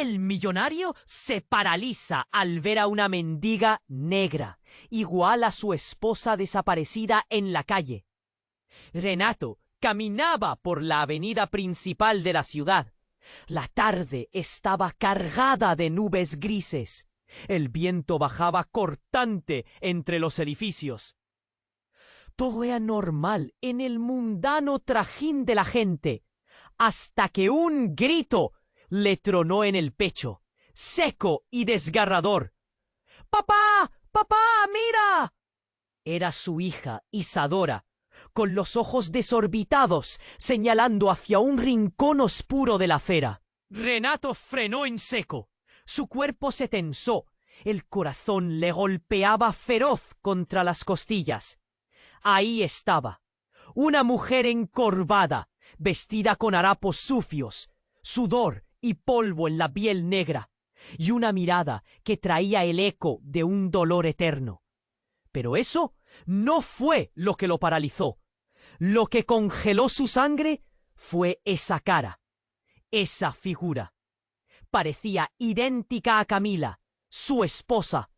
El millonario se paraliza al ver a una mendiga negra, igual a su esposa desaparecida en la calle. Renato caminaba por la avenida principal de la ciudad. La tarde estaba cargada de nubes grises. El viento bajaba cortante entre los edificios. Todo era normal en el mundano trajín de la gente, hasta que un grito le tronó en el pecho, seco y desgarrador. ¡Papá! ¡Papá! ¡Mira! Era su hija, Isadora, con los ojos desorbitados, señalando hacia un rincón oscuro de la acera. Renato frenó en seco. Su cuerpo se tensó. El corazón le golpeaba feroz contra las costillas. Ahí estaba, una mujer encorvada, vestida con harapos sucios, sudor y polvo en la piel negra, y una mirada que traía el eco de un dolor eterno. Pero eso no fue lo que lo paralizó. Lo que congeló su sangre fue esa cara, esa figura. Parecía idéntica a Camila, su esposa,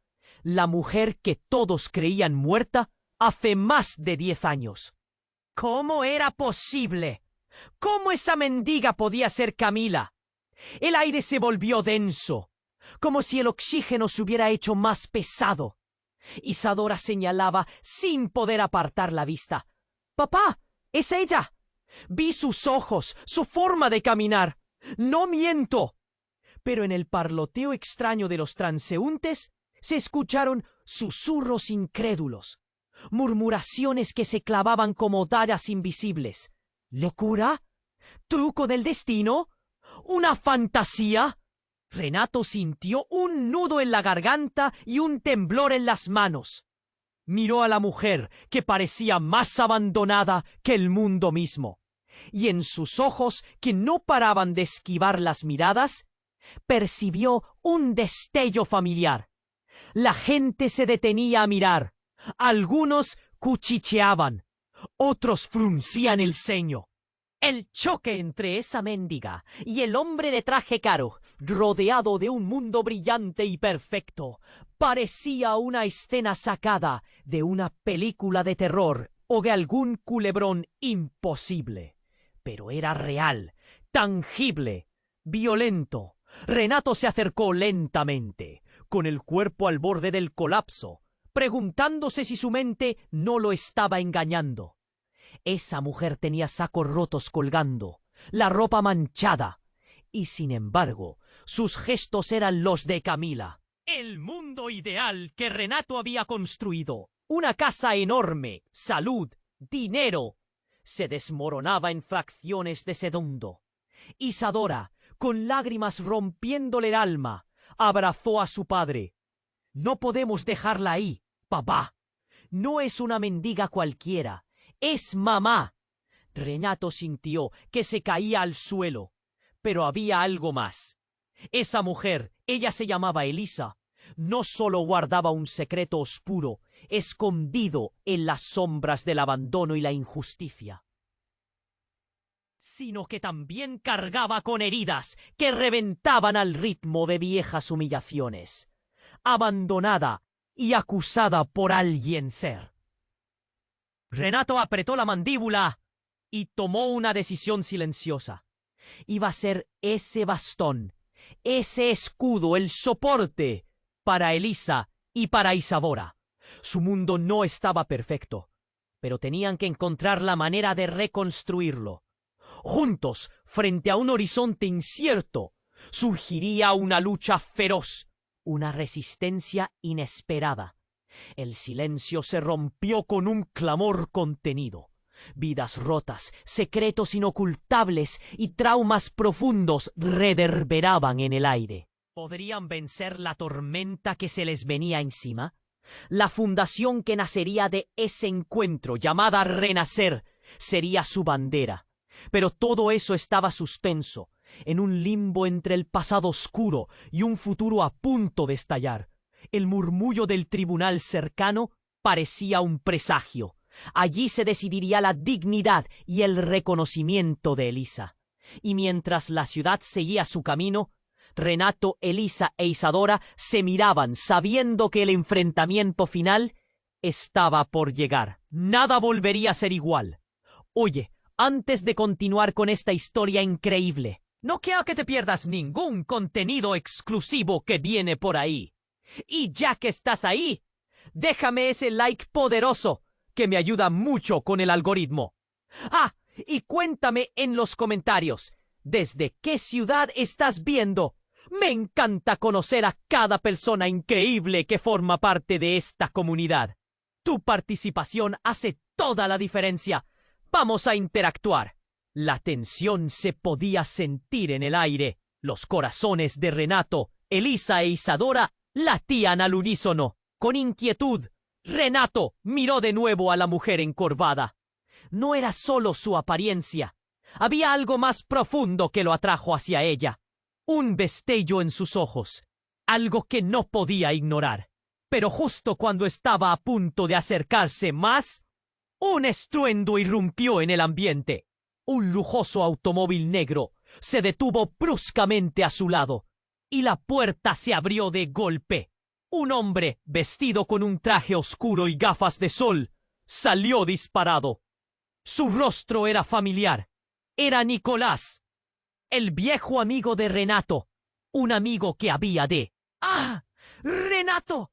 la mujer que todos creían muerta hace más de 10 años. ¿Cómo era posible? ¿Cómo esa mendiga podía ser Camila? El aire se volvió denso, como si el oxígeno se hubiera hecho más pesado. Isadora señalaba sin poder apartar la vista. ¡Papá! ¡Es ella! Vi sus ojos, su forma de caminar. ¡No miento! Pero en el parloteo extraño de los transeúntes se escucharon susurros incrédulos, murmuraciones que se clavaban como dagas invisibles. ¿Locura? ¿Truco del destino? ¿Una fantasía? Renato sintió un nudo en la garganta y un temblor en las manos. Miró a la mujer, que parecía más abandonada que el mundo mismo, y en sus ojos, que no paraban de esquivar las miradas, percibió un destello familiar. La gente se detenía a mirar. Algunos cuchicheaban, otros fruncían el ceño. El choque entre esa mendiga y el hombre de traje caro, rodeado de un mundo brillante y perfecto, parecía una escena sacada de una película de terror o de algún culebrón imposible. Pero era real, tangible, violento. Renato se acercó lentamente, con el cuerpo al borde del colapso, preguntándose si su mente no lo estaba engañando. Esa mujer tenía sacos rotos colgando, la ropa manchada, y sin embargo, sus gestos eran los de Camila. El mundo ideal que Renato había construido, una casa enorme, salud, dinero, se desmoronaba en fracciones de segundo. Isadora, con lágrimas rompiéndole el alma, abrazó a su padre. No podemos dejarla ahí, papá. No es una mendiga cualquiera. ¡Es mamá! Renato sintió que se caía al suelo. Pero había algo más. Esa mujer, ella se llamaba Elisa, no solo guardaba un secreto oscuro, escondido en las sombras del abandono y la injusticia, sino que también cargaba con heridas que reventaban al ritmo de viejas humillaciones. Abandonada y acusada por alguien ser. Renato apretó la mandíbula y tomó una decisión silenciosa. Iba a ser ese bastón, ese escudo, el soporte para Elisa y para Isadora. Su mundo no estaba perfecto, pero tenían que encontrar la manera de reconstruirlo. Juntos, frente a un horizonte incierto, surgiría una lucha feroz, una resistencia inesperada. El silencio se rompió con un clamor contenido. Vidas rotas, secretos inocultables y traumas profundos reverberaban en el aire. ¿Podrían vencer la tormenta que se les venía encima? La fundación que nacería de ese encuentro, llamada Renacer, sería su bandera. Pero todo eso estaba suspenso, en un limbo entre el pasado oscuro y un futuro a punto de estallar. El murmullo del tribunal cercano parecía un presagio. Allí se decidiría la dignidad y el reconocimiento de Elisa. Y mientras la ciudad seguía su camino, Renato, Elisa e Isadora se miraban sabiendo que el enfrentamiento final estaba por llegar. Nada volvería a ser igual. Oye, antes de continuar con esta historia increíble, no quiero que te pierdas ningún contenido exclusivo que viene por ahí. Y ya que estás ahí, déjame ese like poderoso que me ayuda mucho con el algoritmo. Ah, y cuéntame en los comentarios, ¿desde qué ciudad estás viendo? Me encanta conocer a cada persona increíble que forma parte de esta comunidad. Tu participación hace toda la diferencia. Vamos a interactuar. La tensión se podía sentir en el aire. Los corazones de Renato, Elisa e Isadora latían al unísono. Con inquietud, Renato miró de nuevo a la mujer encorvada. No era solo su apariencia. Había algo más profundo que lo atrajo hacia ella. Un destello en sus ojos. Algo que no podía ignorar. Pero justo cuando estaba a punto de acercarse más, un estruendo irrumpió en el ambiente. Un lujoso automóvil negro se detuvo bruscamente a su lado y la puerta se abrió de golpe. Un hombre vestido con un traje oscuro y gafas de sol salió disparado. Su rostro era familiar. Era Nicolás, el viejo amigo de Renato, un amigo que había de... ¡Ah! ¡Renato!,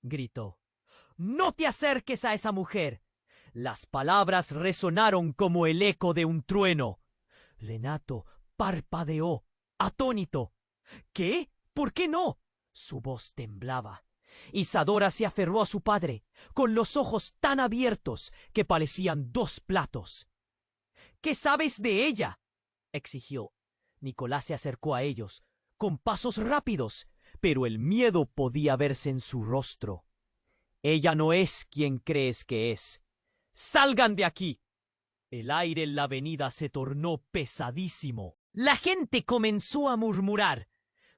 gritó. ¡No te acerques a esa mujer! Las palabras resonaron como el eco de un trueno. Renato parpadeó, atónito. ¿Qué? ¿Por qué no? Su voz temblaba. Isadora se aferró a su padre, con los ojos tan abiertos que parecían dos platos. ¿Qué sabes de ella?, exigió. Nicolás se acercó a ellos, con pasos rápidos, pero el miedo podía verse en su rostro. Ella no es quien crees que es. ¡Salgan de aquí! El aire en la avenida se tornó pesadísimo. La gente comenzó a murmurar,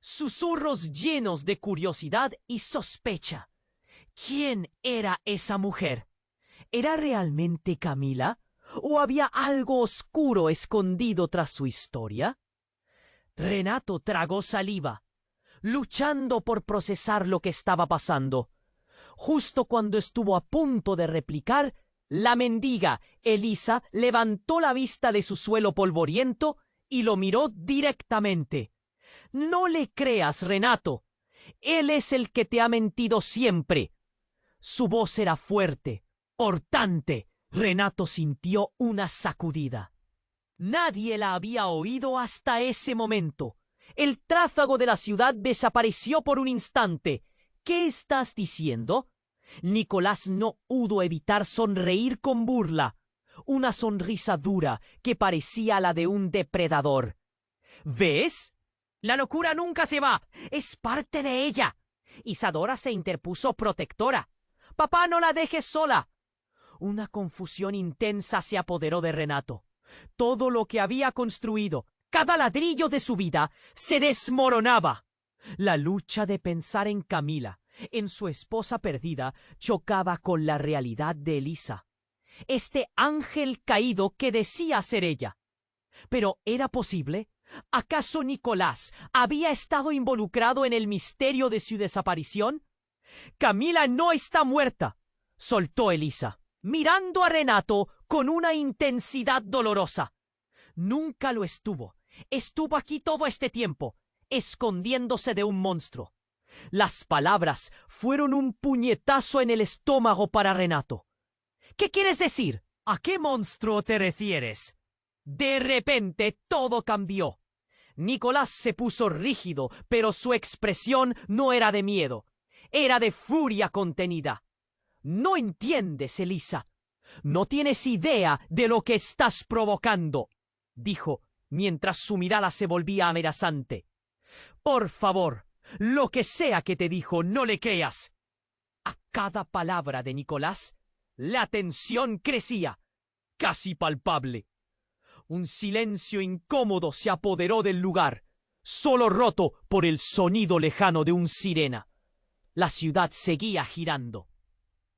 susurros llenos de curiosidad y sospecha. ¿Quién era esa mujer? ¿Era realmente Camila? ¿O había algo oscuro escondido tras su historia? Renato tragó saliva, luchando por procesar lo que estaba pasando. Justo cuando estuvo a punto de replicar, la mendiga, Elisa, levantó la vista de su suelo polvoriento y lo miró directamente. No le creas, Renato. Él es el que te ha mentido siempre. Su voz era fuerte, cortante. Renato sintió una sacudida. Nadie la había oído hasta ese momento. El tráfago de la ciudad desapareció por un instante. ¿Qué estás diciendo? Nicolás no pudo evitar sonreír con burla. Una sonrisa dura que parecía la de un depredador. ¿Ves? La locura nunca se va. Es parte de ella. Isadora se interpuso protectora. Papá, no la dejes sola. Una confusión intensa se apoderó de Renato. Todo lo que había construido, cada ladrillo de su vida, se desmoronaba. La lucha de pensar en Camila, en su esposa perdida, chocaba con la realidad de Elisa. Este ángel caído que decía ser ella. ¿Pero era posible? ¿Acaso Nicolás había estado involucrado en el misterio de su desaparición? Camila no está muerta, soltó Elisa, mirando a Renato con una intensidad dolorosa. Nunca lo estuvo. Estuvo aquí todo este tiempo, escondiéndose de un monstruo. Las palabras fueron un puñetazo en el estómago para Renato. ¿Qué quieres decir? ¿A qué monstruo te refieres? De repente todo cambió. Nicolás se puso rígido, pero su expresión no era de miedo. Era de furia contenida. No entiendes, Elisa. No tienes idea de lo que estás provocando, dijo, mientras su mirada se volvía amenazante. Por favor, lo que sea que te dijo, no le creas. A cada palabra de Nicolás, la tensión crecía, casi palpable. Un silencio incómodo se apoderó del lugar, solo roto por el sonido lejano de un sirena. La ciudad seguía girando.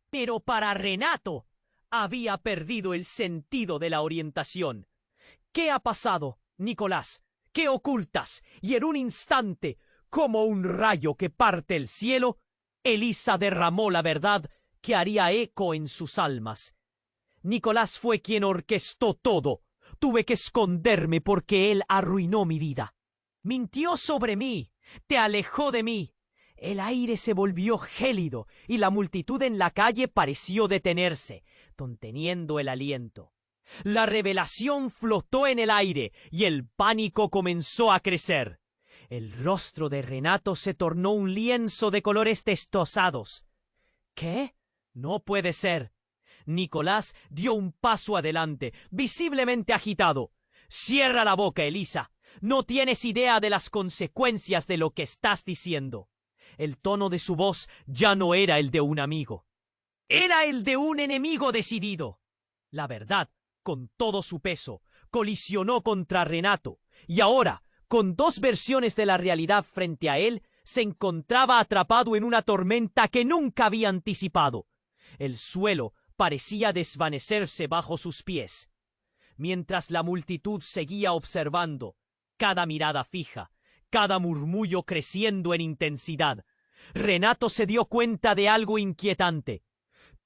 Pero para Renato había perdido el sentido de la orientación. ¿Qué ha pasado, Nicolás? ¿Qué ocultas? Y en un instante, como un rayo que parte el cielo, Elisa derramó la verdad que haría eco en sus almas. Nicolás fue quien orquestó todo. Tuve que esconderme porque él arruinó mi vida. Mintió sobre mí, te alejó de mí. El aire se volvió gélido y la multitud en la calle pareció detenerse, conteniendo el aliento. La revelación flotó en el aire y el pánico comenzó a crecer. El rostro de Renato se tornó un lienzo de colores testosados. ¿Qué? No puede ser. Nicolás dio un paso adelante, visiblemente agitado. Cierra la boca, Elisa. No tienes idea de las consecuencias de lo que estás diciendo. El tono de su voz ya no era el de un amigo. Era el de un enemigo decidido. La verdad, con todo su peso, colisionó contra Renato, y ahora, con dos versiones de la realidad frente a él, se encontraba atrapado en una tormenta que nunca había anticipado. El suelo parecía desvanecerse bajo sus pies. Mientras la multitud seguía observando, cada mirada fija, cada murmullo creciendo en intensidad, Renato se dio cuenta de algo inquietante.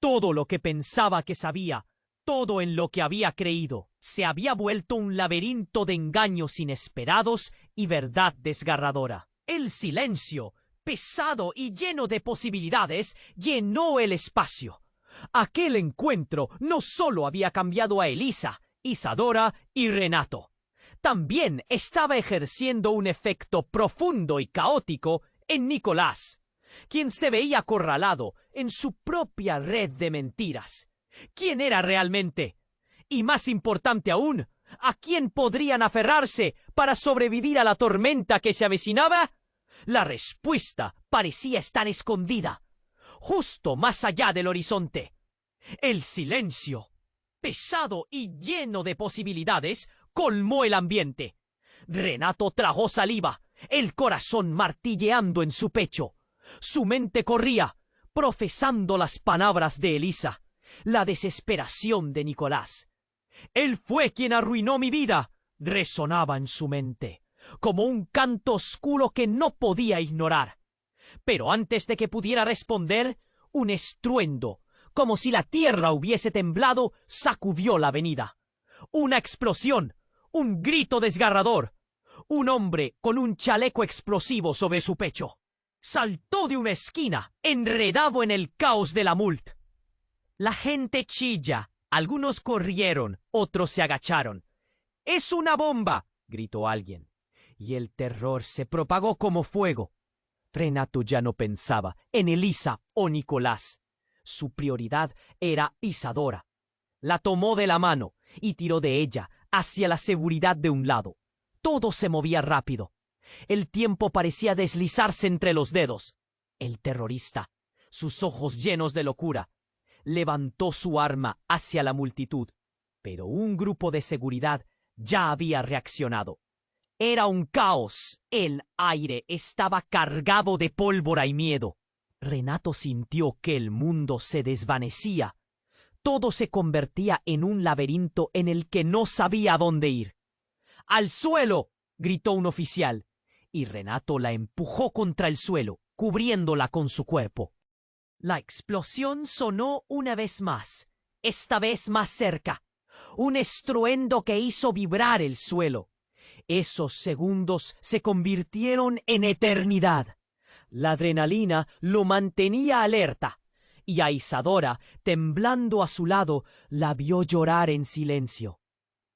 Todo lo que pensaba que sabía, todo en lo que había creído, se había vuelto un laberinto de engaños inesperados y verdad desgarradora. El silencio, pesado y lleno de posibilidades, llenó el espacio. Aquel encuentro no solo había cambiado a Elisa, Isadora y Renato. También estaba ejerciendo un efecto profundo y caótico en Nicolás, quien se veía acorralado en su propia red de mentiras. ¿Quién era realmente? Y más importante aún, ¿a quién podrían aferrarse para sobrevivir a la tormenta que se avecinaba? La respuesta parecía estar escondida, justo más allá del horizonte. El silencio, pesado y lleno de posibilidades, colmó el ambiente. Renato tragó saliva, el corazón martilleando en su pecho. Su mente corría, profesando las palabras de Elisa, la desesperación de Nicolás. «Él fue quien arruinó mi vida», resonaba en su mente, como un canto oscuro que no podía ignorar. Pero antes de que pudiera responder, un estruendo, como si la tierra hubiese temblado, sacudió la avenida. Una explosión, un grito desgarrador. Un hombre con un chaleco explosivo sobre su pecho saltó de una esquina, enredado en el caos de la multitud. La gente chilla. Algunos corrieron, otros se agacharon. «¡Es una bomba!», gritó alguien. Y el terror se propagó como fuego. Renato ya no pensaba en Elisa o Nicolás. Su prioridad era Isadora. La tomó de la mano y tiró de ella hacia la seguridad de un lado. Todo se movía rápido. El tiempo parecía deslizarse entre los dedos. El terrorista, sus ojos llenos de locura, levantó su arma hacia la multitud, pero un grupo de seguridad ya había reaccionado. Era un caos. El aire estaba cargado de pólvora y miedo. Renato sintió que el mundo se desvanecía. Todo se convertía en un laberinto en el que no sabía a dónde ir. «¡Al suelo!», gritó un oficial, y Renato la empujó contra el suelo, cubriéndola con su cuerpo. La explosión sonó una vez más, esta vez más cerca. Un estruendo que hizo vibrar el suelo. Esos segundos se convirtieron en eternidad. La adrenalina lo mantenía alerta, y a Isadora, temblando a su lado, la vio llorar en silencio.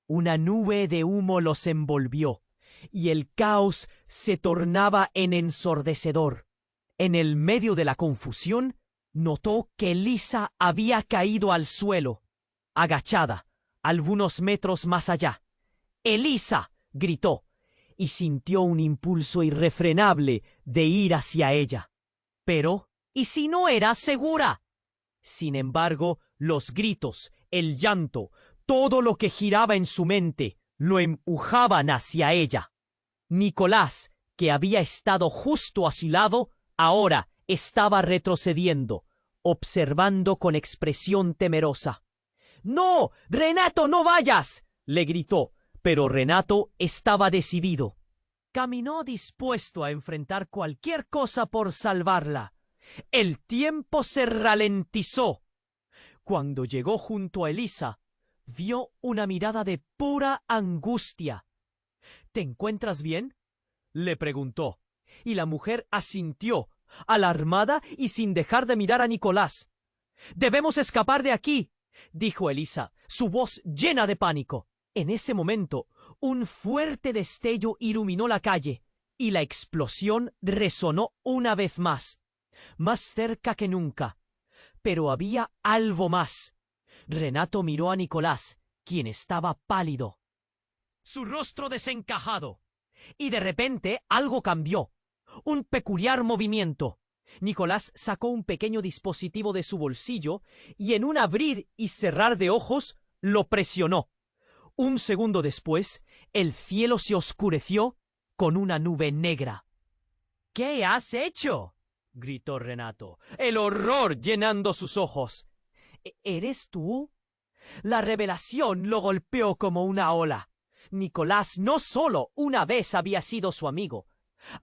Una nube de humo los envolvió, y el caos se tornaba en ensordecedor. En el medio de la confusión, notó que Elisa había caído al suelo, agachada, algunos metros más allá. «¡Elisa!», gritó, y sintió un impulso irrefrenable de ir hacia ella. Pero, ¿y si no era segura? Sin embargo, los gritos, el llanto, todo lo que giraba en su mente, lo empujaban hacia ella. Nicolás, que había estado justo a su lado, ahora estaba retrocediendo, observando con expresión temerosa. «¡No! ¡Renato, no vayas!», le gritó, pero Renato estaba decidido. Caminó dispuesto a enfrentar cualquier cosa por salvarla. El tiempo se ralentizó. Cuando llegó junto a Elisa, vio una mirada de pura angustia. ¿Te encuentras bien?, le preguntó, y la mujer asintió, alarmada y sin dejar de mirar a Nicolás. «Debemos escapar de aquí», dijo Elisa, su voz llena de pánico. En ese momento, un fuerte destello iluminó la calle, y la explosión resonó una vez más cerca que nunca. Pero había algo más. Renato miró a Nicolás, quien estaba pálido, su rostro desencajado, y de repente algo cambió. Un peculiar movimiento. Nicolás sacó un pequeño dispositivo de su bolsillo y en un abrir y cerrar de ojos lo presionó. Un segundo después, el cielo se oscureció con una nube negra. «¿Qué has hecho?», gritó Renato, el horror llenando sus ojos. «¿Eres tú?». La revelación lo golpeó como una ola. Nicolás no solo una vez había sido su amigo.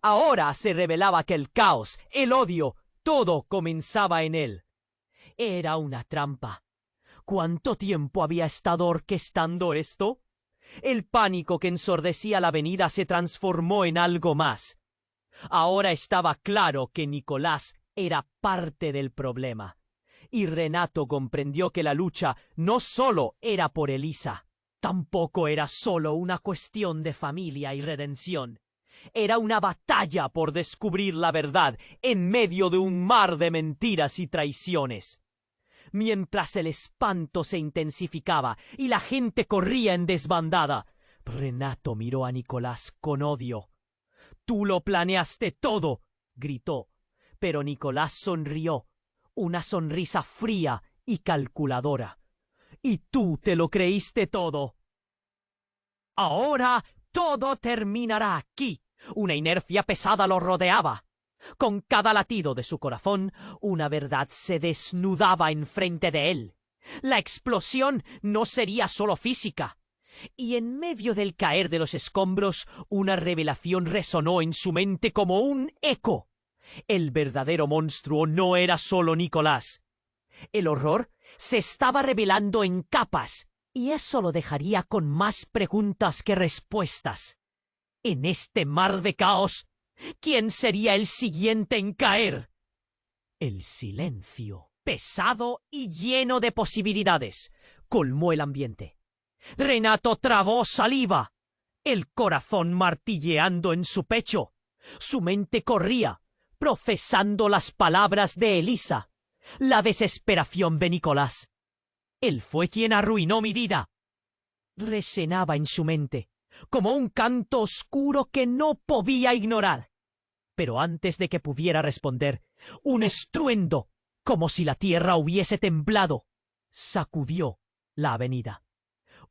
Ahora se revelaba que el caos, el odio, todo comenzaba en él. Era una trampa. ¿Cuánto tiempo había estado orquestando esto? El pánico que ensordecía la avenida se transformó en algo más. Ahora estaba claro que Nicolás era parte del problema. Y Renato comprendió que la lucha no solo era por Elisa, tampoco era solo una cuestión de familia y redención. Era una batalla por descubrir la verdad en medio de un mar de mentiras y traiciones. Mientras el espanto se intensificaba y la gente corría en desbandada, Renato miró a Nicolás con odio. «Tú lo planeaste todo», gritó, pero Nicolás sonrió, una sonrisa fría y calculadora. «Y tú te lo creíste todo». Ahora todo terminará aquí. Una inercia pesada lo rodeaba. Con cada latido de su corazón, una verdad se desnudaba enfrente de él. La explosión no sería solo física. Y en medio del caer de los escombros, una revelación resonó en su mente como un eco. El verdadero monstruo no era solo Nicolás. El horror se estaba revelando en capas, y eso lo dejaría con más preguntas que respuestas. En este mar de caos, ¿quién sería el siguiente en caer? El silencio, pesado y lleno de posibilidades, colmó el ambiente. Renato tragó saliva, el corazón martilleando en su pecho. Su mente corría, procesando las palabras de Elisa, la desesperación de Nicolás. «Él fue quien arruinó mi vida», resonaba en su mente, como un canto oscuro que no podía ignorar. Pero antes de que pudiera responder, un estruendo, como si la tierra hubiese temblado, sacudió la avenida.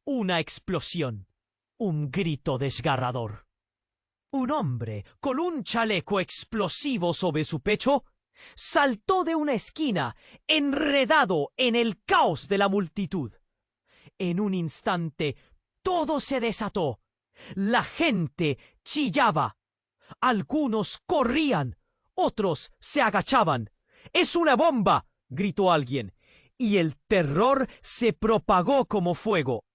Una explosión, un grito desgarrador. Un hombre con un chaleco explosivo sobre su pecho saltó de una esquina, enredado en el caos de la multitud. En un instante, todo se desató. La gente chillaba. Algunos corrían, otros se agachaban. «¡Es una bomba!», gritó alguien, y el terror se propagó como fuego.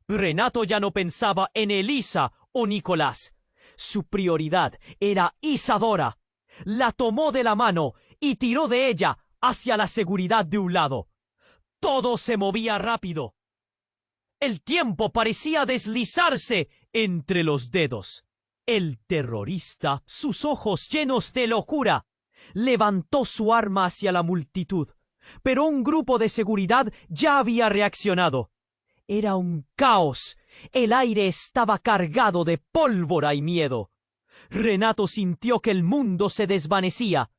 Renato ya no pensaba en Elisa o Nicolás. Su prioridad era Isadora. La tomó de la mano y tiró de ella hacia la seguridad de un lado. Todo se movía rápido. El tiempo parecía deslizarse entre los dedos. El terrorista, sus ojos llenos de locura, levantó su arma hacia la multitud, pero un grupo de seguridad ya había reaccionado. Era un caos. El aire estaba cargado de pólvora y miedo. Renato sintió que el mundo se desvanecía.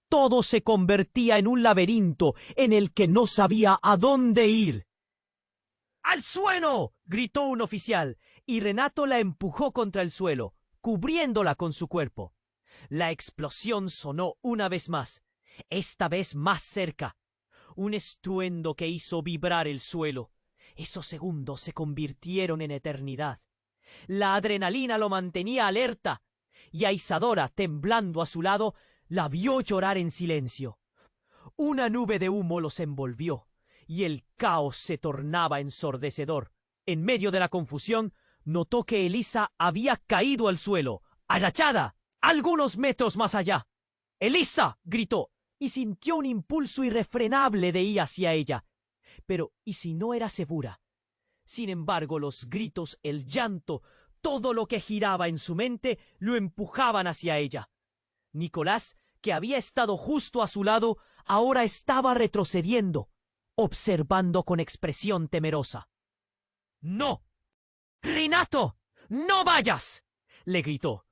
Todo se convertía en un laberinto en el que no sabía a dónde ir. «¡Al suelo!», gritó un oficial, y Renato la empujó contra el suelo, cubriéndola con su cuerpo. La explosión sonó una vez más, esta vez más cerca. Un estruendo que hizo vibrar el suelo. Esos segundos se convirtieron en eternidad. La adrenalina lo mantenía alerta, y a Isadora, temblando a su lado, la vio llorar en silencio. Una nube de humo los envolvió, y el caos se tornaba ensordecedor. En medio de la confusión, notó que Elisa había caído al suelo, agachada, algunos metros más allá. ¡Elisa! Gritó, y sintió un impulso irrefrenable de ir hacia ella. Pero, ¿y si no era segura? Sin embargo, los gritos, el llanto, todo lo que giraba en su mente, lo empujaban hacia ella. Nicolás, que había estado justo a su lado, ahora estaba retrocediendo, observando con expresión temerosa. ¡No! ¡Renato! ¡No vayas!, le gritó.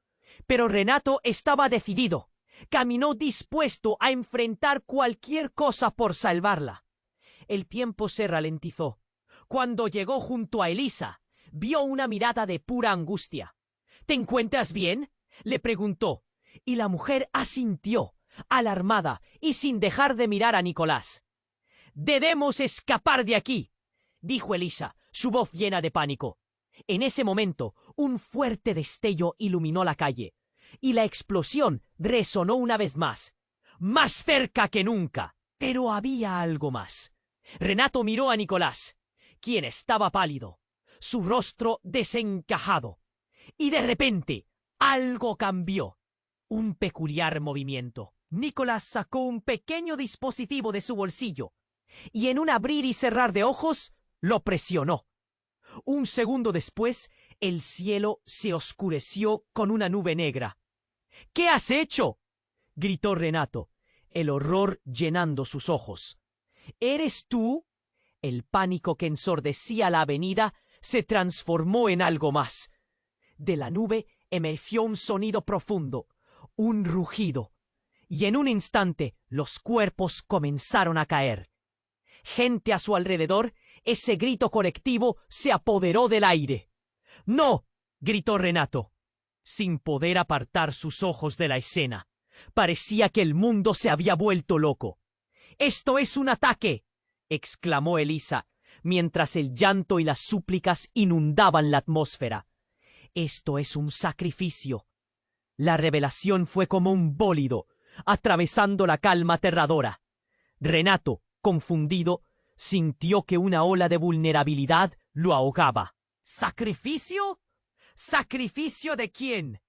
Pero Renato estaba decidido. Caminó dispuesto a enfrentar cualquier cosa por salvarla. El tiempo se ralentizó. Cuando llegó junto a Elisa, vio una mirada de pura angustia. ¿Te encuentras bien?, le preguntó, y la mujer asintió, alarmada y sin dejar de mirar a Nicolás. «Debemos escapar de aquí», dijo Elisa, su voz llena de pánico. En ese momento, un fuerte destello iluminó la calle, y la explosión resonó una vez más cerca que nunca. Pero había algo más. Renato miró a Nicolás, quien estaba pálido, su rostro desencajado, y de repente algo cambió. Un peculiar movimiento. Nicolás sacó un pequeño dispositivo de su bolsillo, y en un abrir y cerrar de ojos, lo presionó. Un segundo después, el cielo se oscureció con una nube negra. «¿Qué has hecho?», gritó Renato, el horror llenando sus ojos. «¿Eres tú?». El pánico que ensordecía la avenida se transformó en algo más. De la nube emergió un sonido profundo, un rugido, y en un instante los cuerpos comenzaron a caer. Gente a su alrededor, ese grito colectivo se apoderó del aire. «¡No!», gritó Renato, sin poder apartar sus ojos de la escena. Parecía que el mundo se había vuelto loco. «¡Esto es un ataque!», exclamó Elisa, mientras el llanto y las súplicas inundaban la atmósfera. «Esto es un sacrificio». La revelación fue como un bólido, atravesando la calma aterradora. Renato, confundido, sintió que una ola de vulnerabilidad lo ahogaba. ¿Sacrificio? ¿Sacrificio de quién?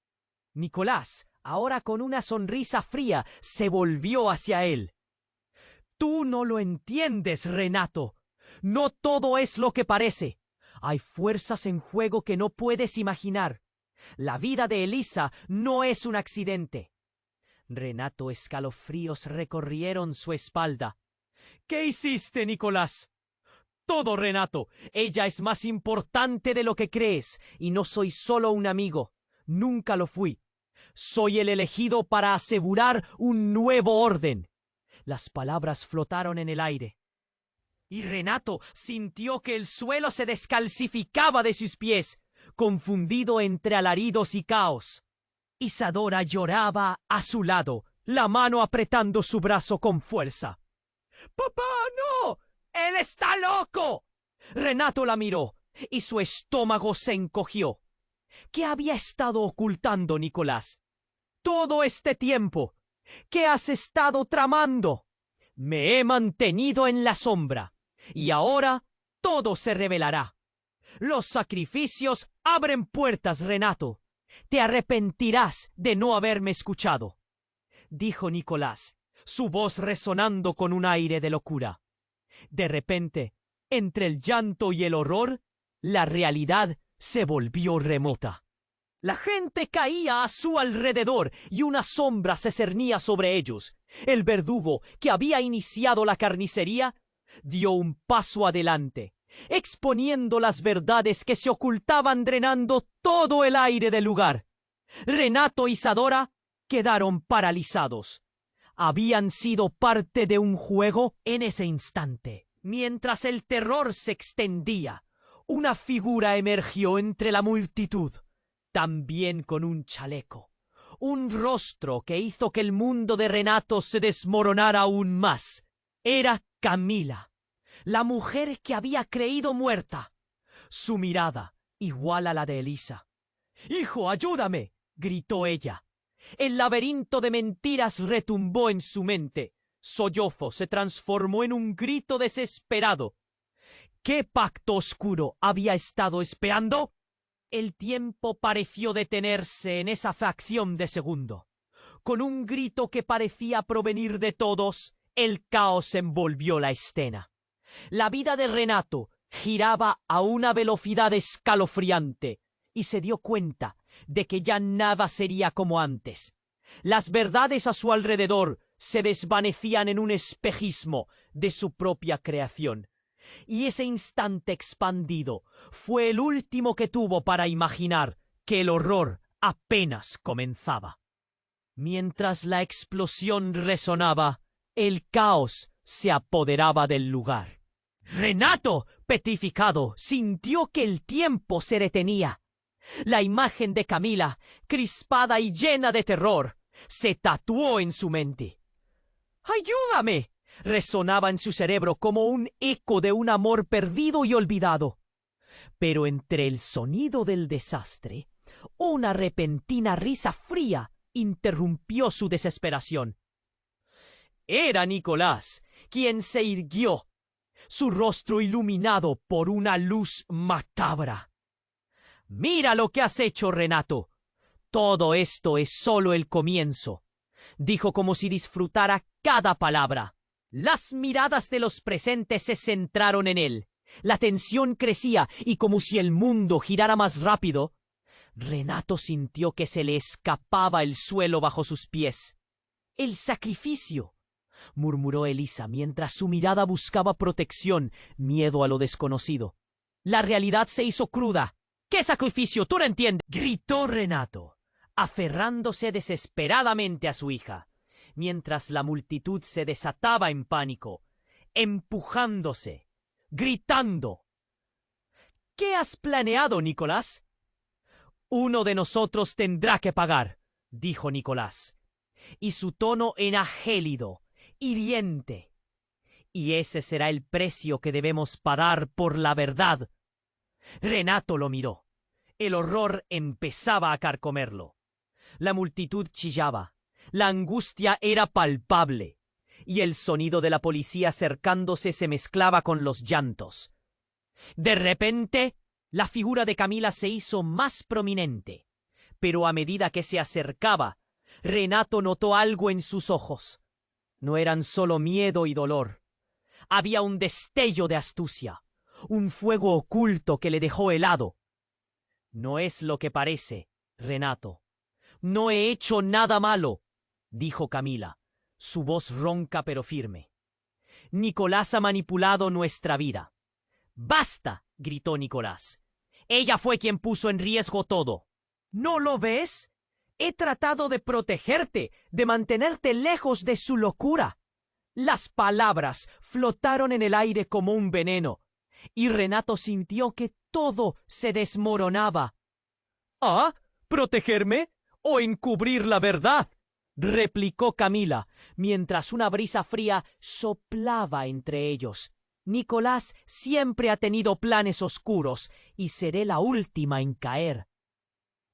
Nicolás, ahora con una sonrisa fría, se volvió hacia él. «Tú no lo entiendes, Renato. No todo es lo que parece. Hay fuerzas en juego que no puedes imaginar. La vida de Elisa no es un accidente». Renato, escalofríos recorrieron su espalda. «¿Qué hiciste, Nicolás?». «Todo, Renato. Ella es más importante de lo que crees, y no soy solo un amigo. Nunca lo fui. Soy el elegido para asegurar un nuevo orden». Las palabras flotaron en el aire, y Renato sintió que el suelo se descalcificaba de sus pies, confundido entre alaridos y caos. Isadora lloraba a su lado, la mano apretando su brazo con fuerza. «¡Papá, no! ¡Él está loco!». Renato la miró, y su estómago se encogió. ¿Qué había estado ocultando Nicolás todo este tiempo? ¿Qué has estado tramando? «Me he mantenido en la sombra, y ahora todo se revelará. Los sacrificios abren puertas, Renato. Te arrepentirás de no haberme escuchado», dijo Nicolás, su voz resonando con un aire de locura. De repente, entre el llanto y el horror, la realidad se volvió remota. La gente caía a su alrededor y una sombra se cernía sobre ellos. El verdugo, que había iniciado la carnicería, dio un paso adelante, exponiendo las verdades que se ocultaban, drenando todo el aire del lugar. Renato y Isadora quedaron paralizados. Habían sido parte de un juego. En ese instante, mientras el terror se extendía, una figura emergió entre la multitud, también con un chaleco, un rostro que hizo que el mundo de Renato se desmoronara aún más. Era Camila, la mujer que había creído muerta. Su mirada, igual a la de Elisa. «¡Hijo, ayúdame!», gritó ella. El laberinto de mentiras retumbó en su mente. Sollozo se transformó en un grito desesperado. ¿Qué pacto oscuro había estado esperando? El tiempo pareció detenerse en esa fracción de segundo. Con un grito que parecía provenir de todos, el caos envolvió la escena. La vida de Renato giraba a una velocidad escalofriante y se dio cuenta de que ya nada sería como antes. Las verdades a su alrededor se desvanecían en un espejismo de su propia creación. Y ese instante expandido fue el último que tuvo para imaginar que el horror apenas comenzaba. Mientras la explosión resonaba, el caos se apoderaba del lugar. Renato, petrificado, sintió que el tiempo se detenía. La imagen de Camila, crispada y llena de terror, se tatuó en su mente. ¡Ayúdame! Resonaba en su cerebro como un eco de un amor perdido y olvidado. Pero entre el sonido del desastre, una repentina risa fría interrumpió su desesperación. Era Nicolás, quien se irguió, su rostro iluminado por una luz macabra. «Mira lo que has hecho, Renato. Todo esto es solo el comienzo», dijo como si disfrutara cada palabra. Las miradas de los presentes se centraron en él. La tensión crecía y como si el mundo girara más rápido, Renato sintió que se le escapaba el suelo bajo sus pies. «El sacrificio», murmuró Elisa mientras su mirada buscaba protección, miedo a lo desconocido. La realidad se hizo cruda. «¿Qué sacrificio? Tú no entiendes», gritó Renato, aferrándose desesperadamente a su hija, mientras la multitud se desataba en pánico, empujándose, gritando. «¿Qué has planeado, Nicolás?» «Uno de nosotros tendrá que pagar», dijo Nicolás, y su tono era gélido, hiriente. «Y ese será el precio que debemos pagar por la verdad». Renato lo miró. El horror empezaba a carcomerlo. La multitud chillaba. La angustia era palpable, y el sonido de la policía acercándose se mezclaba con los llantos. De repente, la figura de Camila se hizo más prominente, pero a medida que se acercaba, Renato notó algo en sus ojos. No eran solo miedo y dolor. Había un destello de astucia, un fuego oculto que le dejó helado. «No es lo que parece, Renato. No he hecho nada malo», dijo Camila, su voz ronca pero firme. «Nicolás ha manipulado nuestra vida». «¡Basta!», gritó Nicolás. «Ella fue quien puso en riesgo todo». «¿No lo ves? He tratado de protegerte, de mantenerte lejos de su locura». Las palabras flotaron en el aire como un veneno, y Renato sintió que todo se desmoronaba. «¿Ah? ¿Protegerme? ¿O encubrir la verdad?», replicó Camila, mientras una brisa fría soplaba entre ellos. «Nicolás siempre ha tenido planes oscuros y seré la última en caer».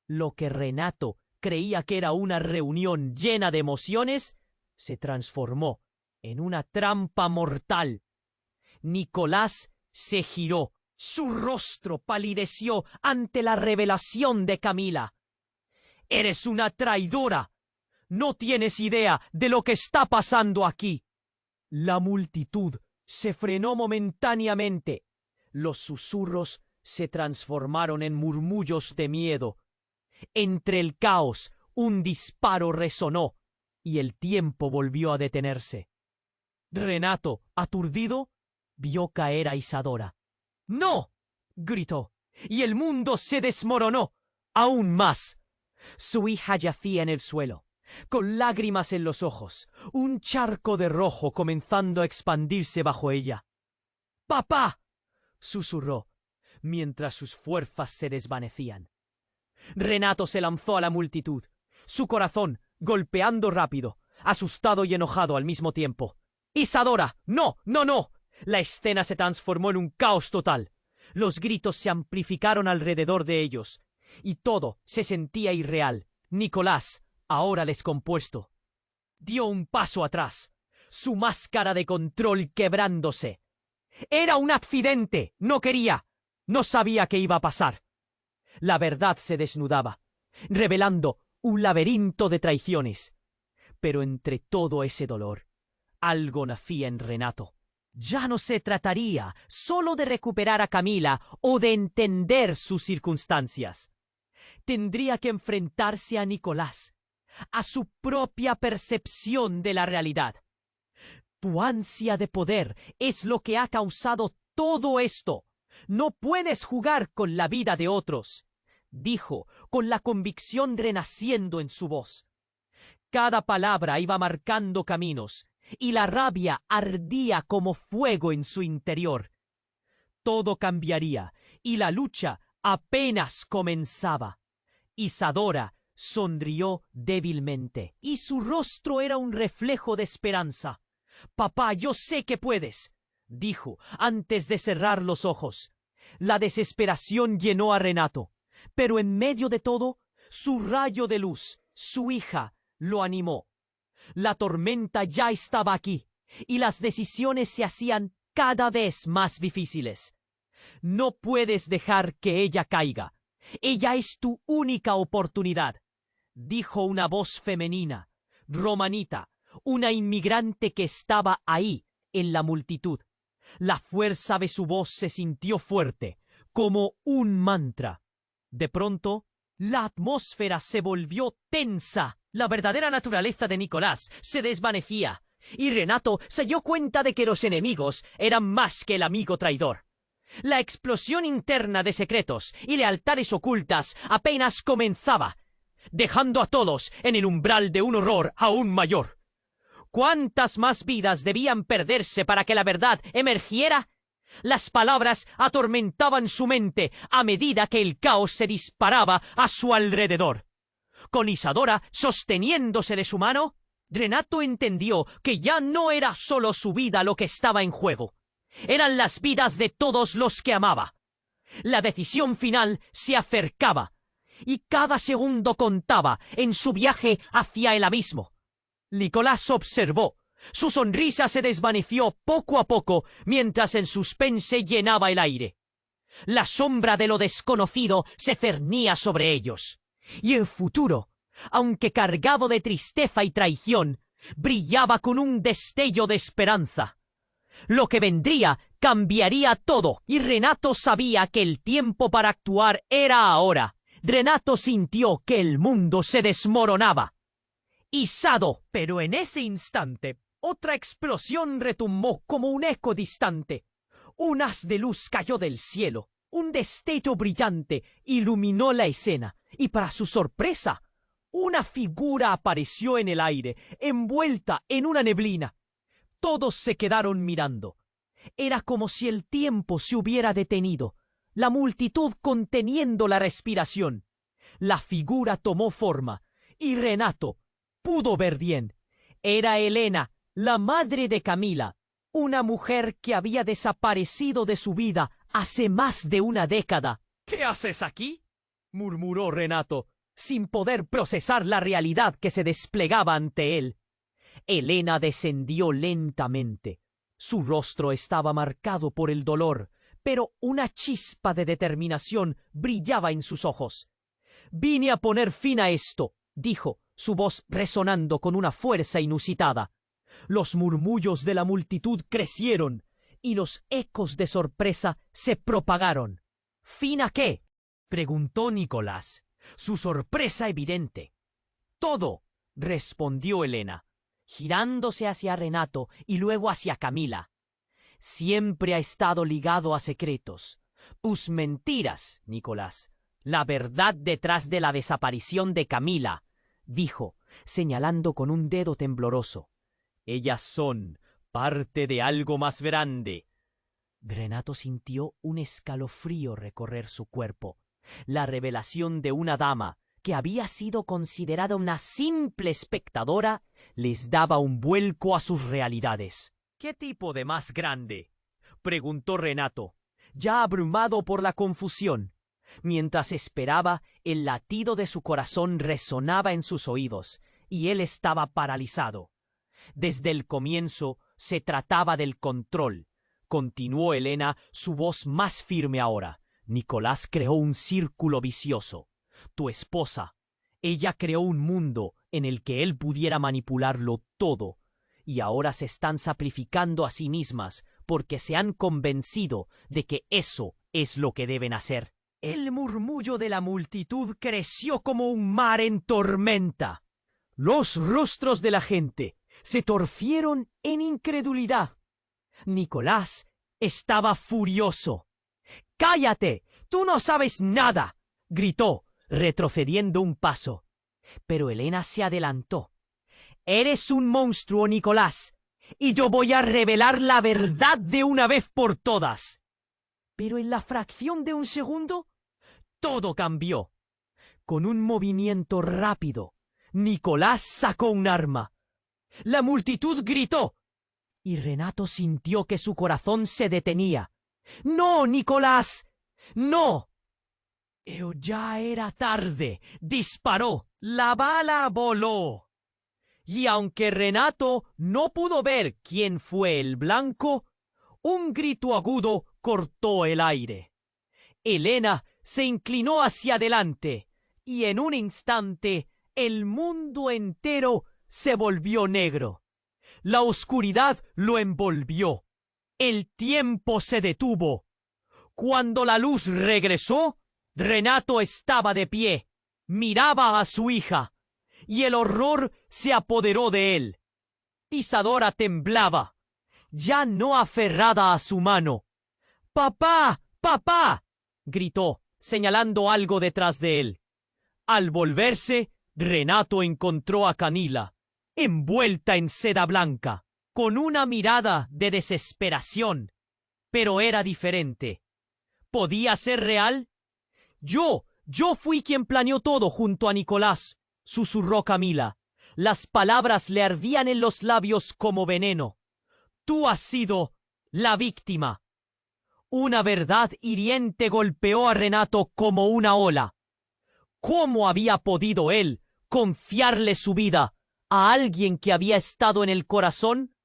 Lo que Renato creía que era una reunión llena de emociones se transformó en una trampa mortal. Nicolás se giró. Su rostro palideció ante la revelación de Camila. «Eres una traidora. No tienes idea de lo que está pasando aquí». La multitud se frenó momentáneamente. Los susurros se transformaron en murmullos de miedo. Entre el caos, un disparo resonó y el tiempo volvió a detenerse. Renato, aturdido, vio caer a Isadora. «¡No!», gritó, y el mundo se desmoronó aún más. Su hija yacía en el suelo, con lágrimas en los ojos, un charco de rojo comenzando a expandirse bajo ella. «¡Papá!», susurró, mientras sus fuerzas se desvanecían. Renato se lanzó a la multitud, su corazón golpeando rápido, asustado y enojado al mismo tiempo. «¡Isadora! ¡No! ¡No, no!». La escena se transformó en un caos total. Los gritos se amplificaron alrededor de ellos, y todo se sentía irreal, Nicolás, ahora descompuesto, dio un paso atrás, su máscara de control quebrándose. Era un accidente, no sabía qué iba a pasar. La verdad se desnudaba, revelando un laberinto de traiciones. Pero entre todo ese dolor, algo nacía en Renato. Ya no se trataría solo de recuperar a Camila o de entender sus circunstancias. Tendría que enfrentarse a Nicolás, a su propia percepción de la realidad. Tu ansia de poder es lo que ha causado todo esto. No puedes jugar con la vida de otros, dijo, con la convicción renaciendo en su voz. Cada palabra iba marcando caminos, y la rabia ardía como fuego en su interior. Todo cambiaría, y la lucha apenas comenzaba. Isadora sonrió débilmente, y su rostro era un reflejo de esperanza. «Papá, yo sé que puedes», dijo, antes de cerrar los ojos. La desesperación llenó a Renato, pero en medio de todo, su rayo de luz, su hija, lo animó. La tormenta ya estaba aquí, y las decisiones se hacían cada vez más difíciles. No puedes dejar que ella caiga. Ella es tu única oportunidad, dijo una voz femenina, romanita, una inmigrante que estaba ahí, en la multitud. La fuerza de su voz se sintió fuerte, como un mantra. De pronto, la atmósfera se volvió tensa. La verdadera naturaleza de Nicolás se desvanecía, y Renato se dio cuenta de que los enemigos eran más que el amigo traidor. La explosión interna de secretos y lealtades ocultas apenas comenzaba, dejando a todos en el umbral de un horror aún mayor. ¿Cuántas más vidas debían perderse para que la verdad emergiera? Las palabras atormentaban su mente a medida que el caos se disparaba a su alrededor. Con Isadora sosteniéndose de su mano, Renato entendió que ya no era solo su vida lo que estaba en juego. Eran las vidas de todos los que amaba. La decisión final se acercaba, y cada segundo contaba en su viaje hacia el abismo. Nicolás observó. Su sonrisa se desvaneció poco a poco mientras el suspense llenaba el aire. La sombra de lo desconocido se cernía sobre ellos. Y el futuro, aunque cargado de tristeza y traición, brillaba con un destello de esperanza. Lo que vendría cambiaría todo, y Renato sabía que el tiempo para actuar era ahora. Renato sintió que el mundo se desmoronaba. Izado, pero en ese instante, otra explosión retumbó como un eco distante. Un haz de luz cayó del cielo. Un destello brillante iluminó la escena, y para su sorpresa, una figura apareció en el aire, envuelta en una neblina. Todos se quedaron mirando. Era como si el tiempo se hubiera detenido, la multitud conteniendo la respiración. La figura tomó forma, y Renato pudo ver bien. Era Elena, la madre de Camila, una mujer que había desaparecido de su vida hace más de una década. «¿Qué haces aquí?», murmuró Renato, sin poder procesar la realidad que se desplegaba ante él. Elena descendió lentamente. Su rostro estaba marcado por el dolor, pero una chispa de determinación brillaba en sus ojos. «Vine a poner fin a esto», dijo, su voz resonando con una fuerza inusitada. Los murmullos de la multitud crecieron, y los ecos de sorpresa se propagaron. «¿Fin a qué?», preguntó Nicolás, su sorpresa evidente. «Todo», respondió Elena, girándose hacia Renato y luego hacia Camila. «Siempre ha estado ligado a secretos. Tus mentiras, Nicolás. La verdad detrás de la desaparición de Camila», dijo, señalando con un dedo tembloroso. «Ellas son parte de algo más grande». Renato sintió un escalofrío recorrer su cuerpo. La revelación de una dama que había sido considerada una simple espectadora les daba un vuelco a sus realidades. «¿Qué tipo de más grande?», preguntó Renato, ya abrumado por la confusión. Mientras esperaba, el latido de su corazón resonaba en sus oídos, y él estaba paralizado. Desde el comienzo se trataba del control. Continuó Elena, su voz más firme ahora. Nicolás creó un círculo vicioso. Tu esposa, ella creó un mundo en el que él pudiera manipularlo todo, y ahora se están sacrificando a sí mismas porque se han convencido de que eso es lo que deben hacer. El murmullo de la multitud creció como un mar en tormenta. Los rostros de la gente se torcieron en incredulidad. Nicolás estaba furioso. «¡Cállate! ¡Tú no sabes nada!», gritó, retrocediendo un paso. Pero Elena se adelantó. «Eres un monstruo, Nicolás, y yo voy a revelar la verdad de una vez por todas». Pero en la fracción de un segundo, todo cambió. Con un movimiento rápido, Nicolás sacó un arma. La multitud gritó, y Renato sintió que su corazón se detenía. «¡No, Nicolás! ¡No!». Pero ya era tarde. Disparó. La bala voló. Y aunque Renato no pudo ver quién fue el blanco, un grito agudo cortó el aire. Elena se inclinó hacia adelante, y en un instante el mundo entero se volvió negro. La oscuridad lo envolvió. El tiempo se detuvo. Cuando la luz regresó, Renato estaba de pie, miraba a su hija, y el horror se apoderó de él. Isadora temblaba, ya no aferrada a su mano. «¡Papá! ¡Papá!», gritó, señalando algo detrás de él. Al volverse, Renato encontró a Camila, envuelta en seda blanca, con una mirada de desesperación. Pero era diferente. ¿Podía ser real? Yo fui quien planeó todo junto a Nicolás», susurró Camila. Las palabras le ardían en los labios como veneno. «Tú has sido la víctima». Una verdad hiriente golpeó a Renato como una ola. ¿Cómo había podido él confiarle su vida a alguien que había estado en el corazón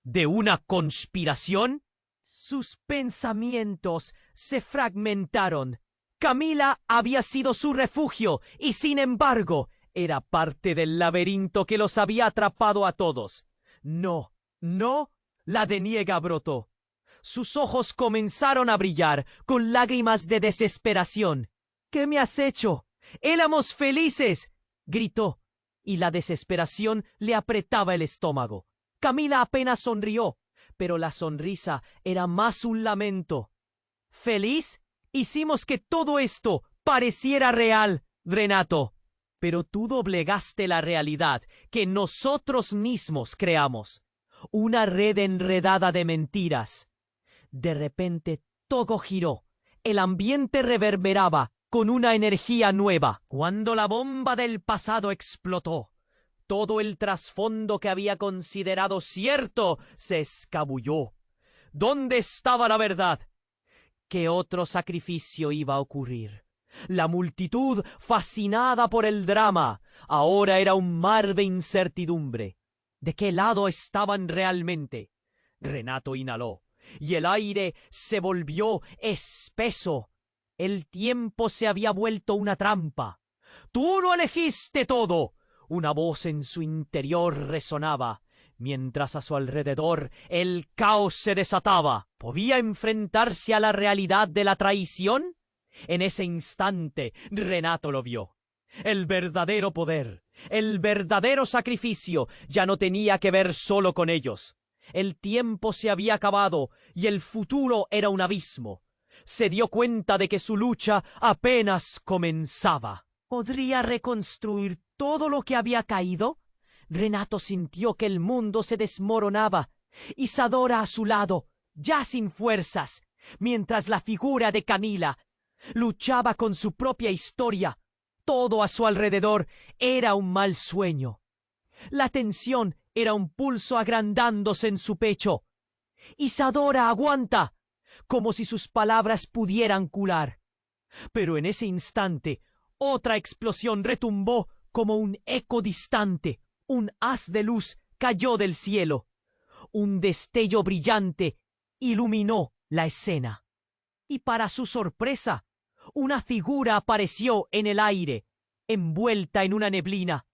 de una conspiración? Sus pensamientos se fragmentaron. Camila había sido su refugio y, sin embargo, era parte del laberinto que los había atrapado a todos. «No, no», la deniega brotó. Sus ojos comenzaron a brillar con lágrimas de desesperación. «¿Qué me has hecho? ¡Éramos felices!», gritó, y la desesperación le apretaba el estómago. Camila apenas sonrió, pero la sonrisa era más un lamento. «¿Feliz? Hicimos que todo esto pareciera real, Renato. Pero tú doblegaste la realidad que nosotros mismos creamos. Una red enredada de mentiras». De repente todo giró. El ambiente reverberaba con una energía nueva. Cuando la bomba del pasado explotó, todo el trasfondo que había considerado cierto se escabulló. ¿Dónde estaba la verdad? ¿Qué otro sacrificio iba a ocurrir? La multitud, fascinada por el drama, ahora era un mar de incertidumbre. ¿De qué lado estaban realmente? Renato inhaló, y el aire se volvió espeso. El tiempo se había vuelto una trampa. «¡Tú lo elegiste todo!», una voz en su interior resonaba, mientras a su alrededor el caos se desataba. ¿Podía enfrentarse a la realidad de la traición? En ese instante Renato lo vio. El verdadero poder, el verdadero sacrificio ya no tenía que ver solo con ellos. El tiempo se había acabado y el futuro era un abismo. Se dio cuenta de que su lucha apenas comenzaba. ¿Podría reconstruir todo lo que había caído? Renato sintió que el mundo se desmoronaba. Isadora a su lado, ya sin fuerzas, mientras la figura de Camila luchaba con su propia historia. Todo a su alrededor era un mal sueño. La tensión era un pulso agrandándose en su pecho. «Isadora, aguanta», como si sus palabras pudieran curar. Pero en ese instante, otra explosión retumbó como un eco distante. Un haz de luz cayó del cielo. Un destello brillante iluminó la escena. Y para su sorpresa, una figura apareció en el aire, envuelta en una neblina.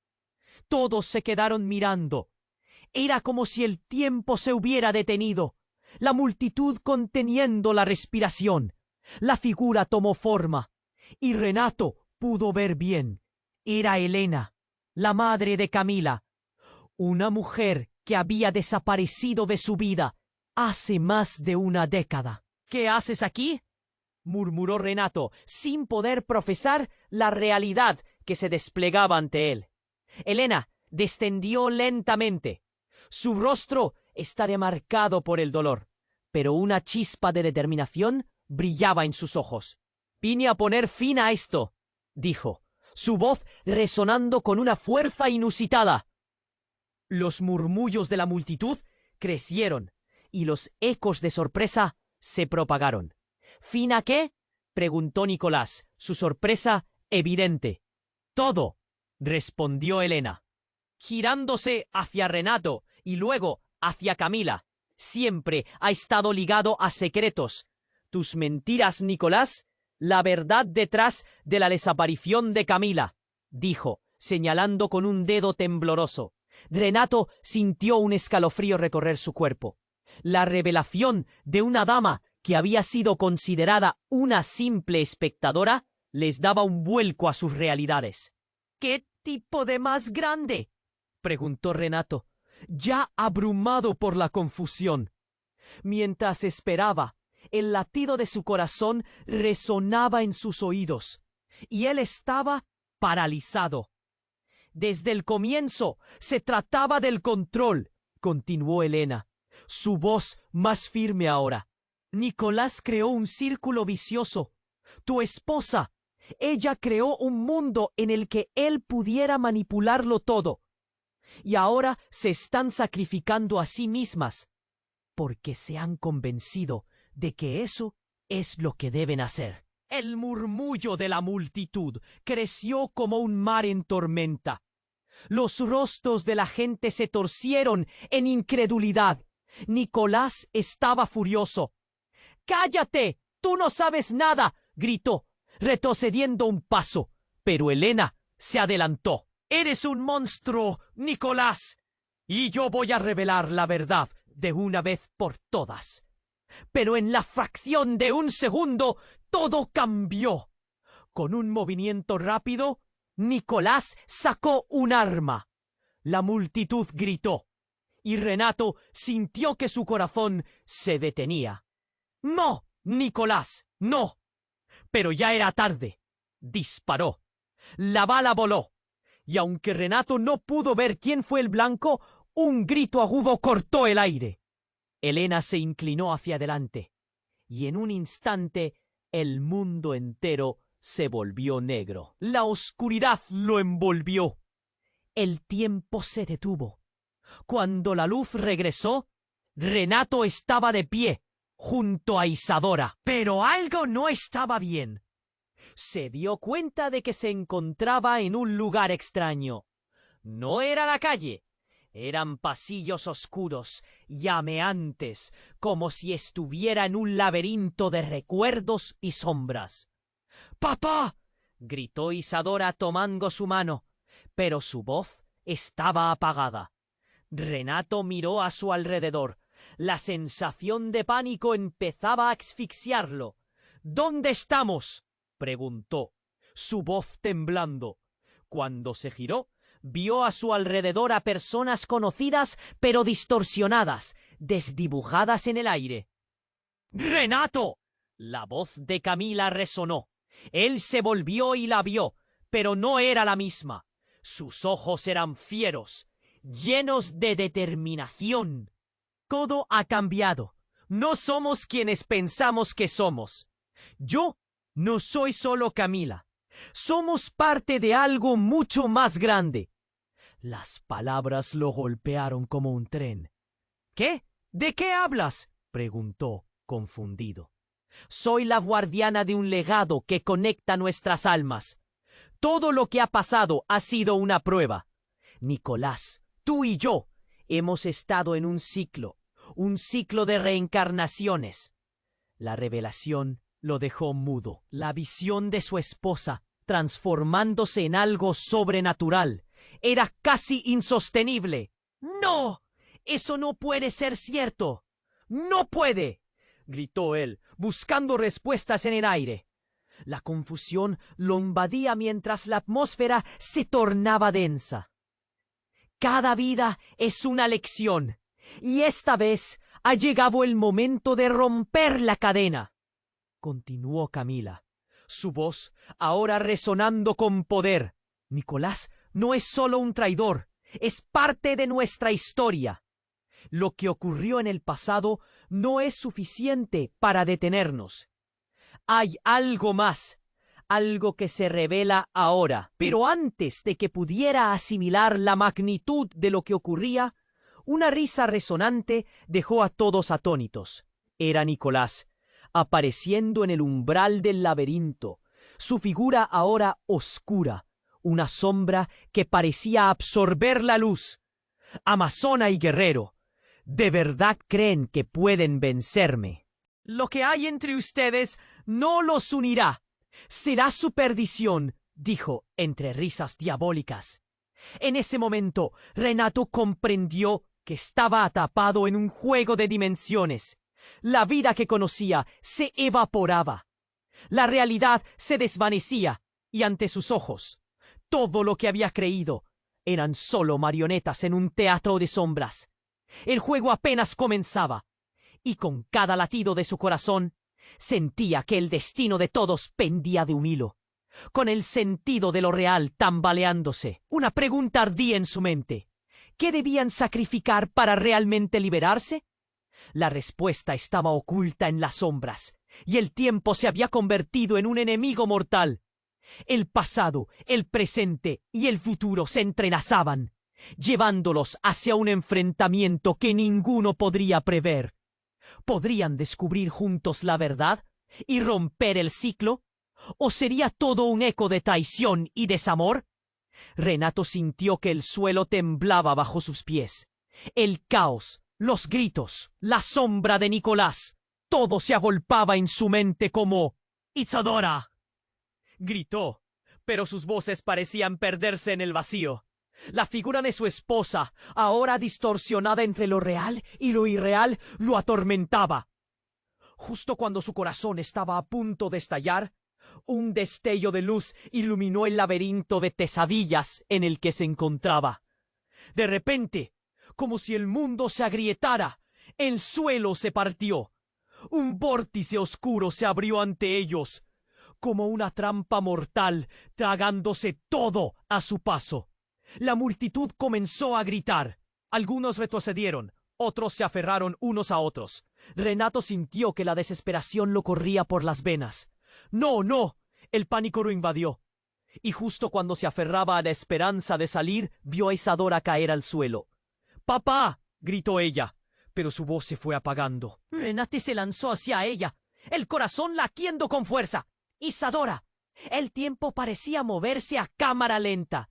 Todos se quedaron mirando. Era como si el tiempo se hubiera detenido, la multitud conteniendo la respiración. La figura tomó forma, y Renato pudo ver bien. Era Elena, la madre de Camila, una mujer que había desaparecido de su vida hace más de una década. ¿Qué haces aquí?, murmuró Renato, sin poder profesar la realidad que se desplegaba ante él. Elena descendió lentamente. Su rostro estaba marcado por el dolor, pero una chispa de determinación brillaba en sus ojos. «Vine a poner fin a esto», dijo, su voz resonando con una fuerza inusitada. Los murmullos de la multitud crecieron y los ecos de sorpresa se propagaron. ¿Fin a qué?, preguntó Nicolás, su sorpresa evidente. «Todo», respondió Elena, girándose hacia Renato y luego hacia Camila. «Siempre ha estado ligado a secretos. Tus mentiras, Nicolás, la verdad detrás de la desaparición de Camila», dijo, señalando con un dedo tembloroso. Renato sintió un escalofrío recorrer su cuerpo. La revelación de una dama que había sido considerada una simple espectadora les daba un vuelco a sus realidades. «¿Qué tipo de más grande?», preguntó Renato, ya abrumado por la confusión. Mientras esperaba, el latido de su corazón resonaba en sus oídos, y él estaba paralizado. «Desde el comienzo se trataba del control», continuó Elena, su voz más firme ahora. «Nicolás creó un círculo vicioso. Tu esposa, ella creó un mundo en el que él pudiera manipularlo todo. Y ahora se están sacrificando a sí mismas porque se han convencido de que eso es lo que deben hacer». El murmullo de la multitud creció como un mar en tormenta. Los rostros de la gente se torcieron en incredulidad. Nicolás estaba furioso. «¡Cállate! ¡Tú no sabes nada!», gritó, retrocediendo un paso. Pero Elena se adelantó. «Eres un monstruo, Nicolás, y yo voy a revelar la verdad de una vez por todas». Pero en la fracción de un segundo todo cambió. Con un movimiento rápido, Nicolás sacó un arma. La multitud gritó, y Renato sintió que su corazón se detenía. «¡No, Nicolás, no!». Pero ya era tarde. Disparó. La bala voló, y aunque Renato no pudo ver quién fue el blanco, un grito agudo cortó el aire. Elena se inclinó hacia adelante, y en un instante el mundo entero se volvió negro. La oscuridad lo envolvió. El tiempo se detuvo. Cuando la luz regresó, Renato estaba de pie, junto a Isadora. Pero algo no estaba bien. Se dio cuenta de que se encontraba en un lugar extraño. No era la calle. Eran pasillos oscuros, llameantes, como si estuviera en un laberinto de recuerdos y sombras. «¡Papá!», gritó Isadora tomando su mano, pero su voz estaba apagada. Renato miró a su alrededor. La sensación de pánico empezaba a asfixiarlo. «¿Dónde estamos?», preguntó, su voz temblando. Cuando se giró, vio a su alrededor a personas conocidas pero distorsionadas, desdibujadas en el aire. «¡Renato!», la voz de Camila resonó. Él se volvió y la vio, pero no era la misma. Sus ojos eran fieros, llenos de determinación. «Todo ha cambiado. No somos quienes pensamos que somos. Yo no soy solo Camila. Somos parte de algo mucho más grande». Las palabras lo golpearon como un tren. «¿Qué? ¿De qué hablas?», preguntó, confundido. Soy la guardiana de un legado que conecta nuestras almas. Todo lo que ha pasado ha sido una prueba. Nicolás, tú y yo hemos estado en un ciclo de reencarnaciones. La revelación lo dejó mudo. La visión de su esposa, transformándose en algo sobrenatural, era casi insostenible. ¡No! ¡Eso no puede ser cierto! ¡No puede!, gritó él, buscando respuestas en el aire. La confusión lo invadía mientras la atmósfera se tornaba densa. Cada vida es una lección, y esta vez ha llegado el momento de romper la cadena, continuó Camila, su voz ahora resonando con poder. Nicolás no es solo un traidor, es parte de nuestra historia. Lo que ocurrió en el pasado no es suficiente para detenernos. Hay algo más, algo que se revela ahora. Pero antes de que pudiera asimilar la magnitud de lo que ocurría, una risa resonante dejó a todos atónitos. Era Nicolás, apareciendo en el umbral del laberinto, su figura ahora oscura, una sombra que parecía absorber la luz. Amazona y guerrero, ¿de verdad creen que pueden vencerme? Lo que hay entre ustedes no los unirá. Será su perdición, dijo entre risas diabólicas. En ese momento, Renato comprendió que estaba atrapado en un juego de dimensiones. La vida que conocía se evaporaba. La realidad se desvanecía y ante sus ojos, todo lo que había creído eran solo marionetas en un teatro de sombras. El juego apenas comenzaba, y con cada latido de su corazón sentía que el destino de todos pendía de un hilo, con el sentido de lo real tambaleándose. Una pregunta ardía en su mente. ¿Qué debían sacrificar para realmente liberarse? La respuesta estaba oculta en las sombras, y el tiempo se había convertido en un enemigo mortal. El pasado, el presente y el futuro se entrelazaban, llevándolos hacia un enfrentamiento que ninguno podría prever. ¿Podrían descubrir juntos la verdad y romper el ciclo? ¿O sería todo un eco de traición y desamor? Renato sintió que el suelo temblaba bajo sus pies. El caos, los gritos, la sombra de Nicolás, todo se agolpaba en su mente como «¡Isadora!», gritó, pero sus voces parecían perderse en el vacío. La figura de su esposa, ahora distorsionada entre lo real y lo irreal, lo atormentaba. Justo cuando su corazón estaba a punto de estallar, un destello de luz iluminó el laberinto de pesadillas en el que se encontraba. De repente, como si el mundo se agrietara, el suelo se partió. Un vórtice oscuro se abrió ante ellos, como una trampa mortal, tragándose todo a su paso. La multitud comenzó a gritar. Algunos retrocedieron, otros se aferraron unos a otros. Renato sintió que la desesperación lo corría por las venas. ¡No, no! El pánico lo invadió. Y justo cuando se aferraba a la esperanza de salir, vio a Isadora caer al suelo. ¡Papá!, gritó ella, pero su voz se fue apagando. Renato se lanzó hacia ella, el corazón latiendo con fuerza. ¡Isadora! El tiempo parecía moverse a cámara lenta.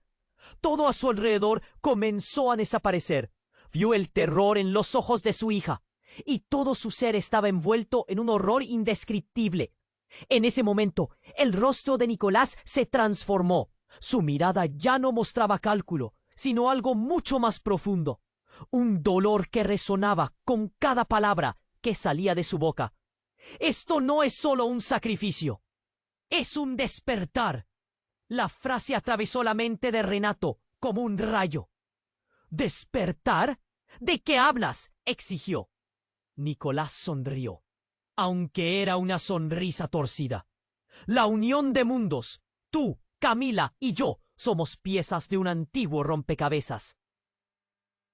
Todo a su alrededor comenzó a desaparecer. Vio el terror en los ojos de su hija, y todo su ser estaba envuelto en un horror indescriptible. En ese momento, el rostro de Nicolás se transformó. Su mirada ya no mostraba cálculo, sino algo mucho más profundo. Un dolor que resonaba con cada palabra que salía de su boca. Esto no es solo un sacrificio, es un despertar. La frase atravesó la mente de Renato como un rayo. ¿Despertar? ¿De qué hablas?, exigió. Nicolás sonrió, aunque era una sonrisa torcida. La unión de mundos, tú, Camila y yo, somos piezas de un antiguo rompecabezas.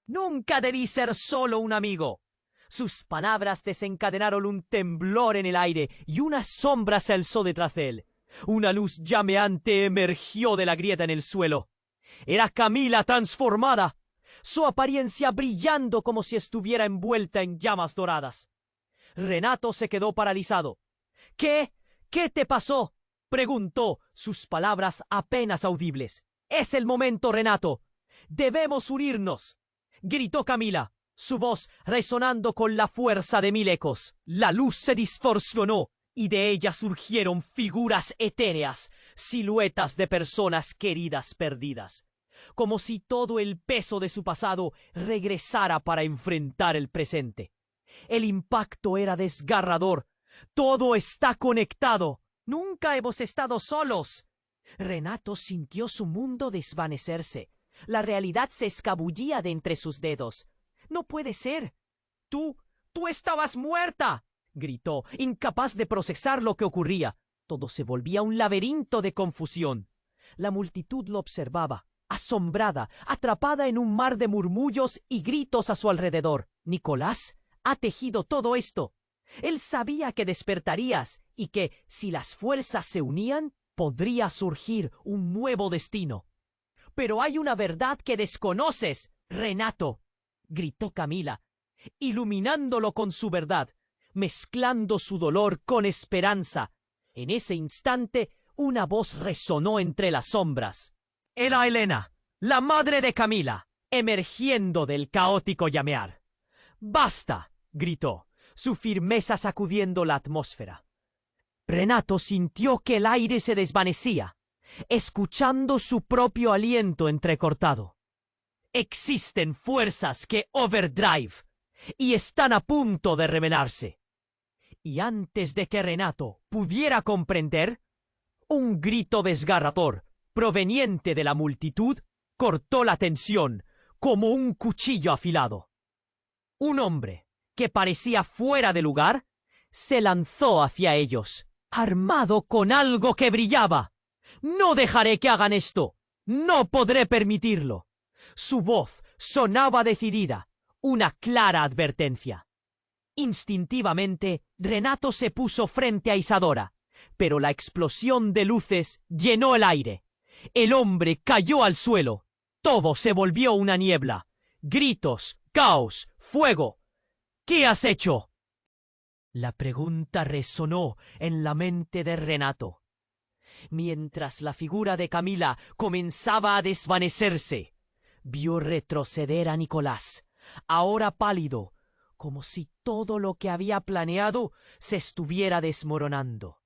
Nunca debí ser solo un amigo. Sus palabras desencadenaron un temblor en el aire y una sombra se alzó detrás de él. Una luz llameante emergió de la grieta en el suelo. Era Camila transformada, su apariencia brillando como si estuviera envuelta en llamas doradas. Renato se quedó paralizado. ¿Qué? ¿Qué te pasó? Preguntó, sus palabras apenas audibles. Es el momento, Renato. Debemos unirnos, gritó Camila, su voz resonando con la fuerza de 1000 ecos. La luz se distorsionó y de ella surgieron figuras etéreas, siluetas de personas queridas perdidas, como si todo el peso de su pasado regresara para enfrentar el presente. El impacto era desgarrador. Todo está conectado. Nunca hemos estado solos. Renato sintió su mundo desvanecerse. La realidad se escabullía de entre sus dedos. No puede ser. Tú estabas muerta, gritó, incapaz de procesar lo que ocurría. Todo se volvía un laberinto de confusión. La multitud lo observaba, asombrada, atrapada en un mar de murmullos y gritos a su alrededor. Nicolás ha tejido todo esto. Él sabía que despertarías y que, si las fuerzas se unían, podría surgir un nuevo destino. Pero hay una verdad que desconoces, Renato, gritó Camila, iluminándolo con su verdad, mezclando su dolor con esperanza. En ese instante, una voz resonó entre las sombras. Era Elena, la madre de Camila, emergiendo del caótico llamear. ¡Basta!, gritó, su firmeza sacudiendo la atmósfera. Renato sintió que el aire se desvanecía, escuchando su propio aliento entrecortado. Existen fuerzas que overdrive y están a punto de revelarse. Y antes de que Renato pudiera comprender, un grito desgarrador proveniente de la multitud cortó la tensión como un cuchillo afilado. Un hombre que parecía fuera de lugar se lanzó hacia ellos, armado con algo que brillaba. «No dejaré que hagan esto. No podré permitirlo». Su voz sonaba decidida, una clara advertencia. Instintivamente, Renato se puso frente a Isadora, pero la explosión de luces llenó el aire. El hombre cayó al suelo. Todo se volvió una niebla. Gritos, caos, fuego. «¿Qué has hecho?». La pregunta resonó en la mente de Renato, mientras la figura de Camila comenzaba a desvanecerse. Vio retroceder a Nicolás, ahora pálido, como si todo lo que había planeado se estuviera desmoronando.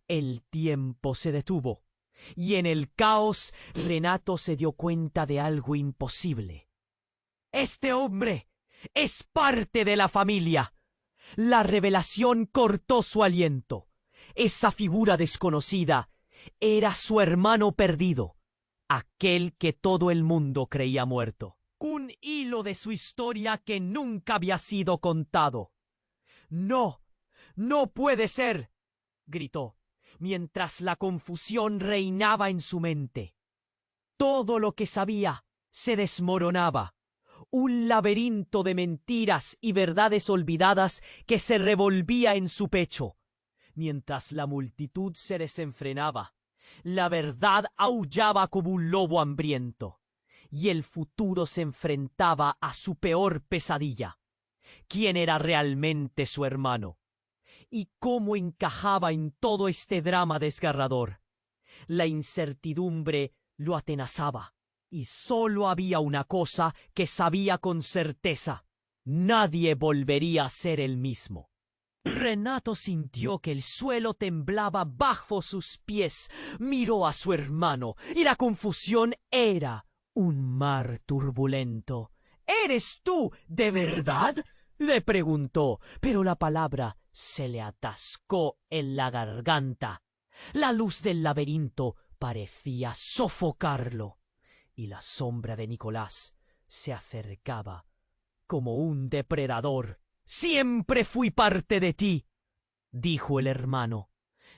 El tiempo se detuvo, y en el caos Renato se dio cuenta de algo imposible. «Este hombre es parte de la familia». La revelación cortó su aliento. Esa figura desconocida era su hermano perdido, aquel que todo el mundo creía muerto. Un hilo de su historia que nunca había sido contado. «No, no puede ser», gritó, mientras la confusión reinaba en su mente. Todo lo que sabía se desmoronaba. Un laberinto de mentiras y verdades olvidadas que se revolvía en su pecho. Mientras la multitud se desenfrenaba, la verdad aullaba como un lobo hambriento, y el futuro se enfrentaba a su peor pesadilla. ¿Quién era realmente su hermano? ¿Y cómo encajaba en todo este drama desgarrador? La incertidumbre lo atenazaba. Y solo había una cosa que sabía con certeza: nadie volvería a ser el mismo. Renato sintió que el suelo temblaba bajo sus pies. Miró a su hermano y la confusión era un mar turbulento. «¿Eres tú, de verdad?», le preguntó, pero la palabra se le atascó en la garganta. La luz del laberinto parecía sofocarlo, y la sombra de Nicolás se acercaba como un depredador. «Siempre fui parte de ti», dijo el hermano,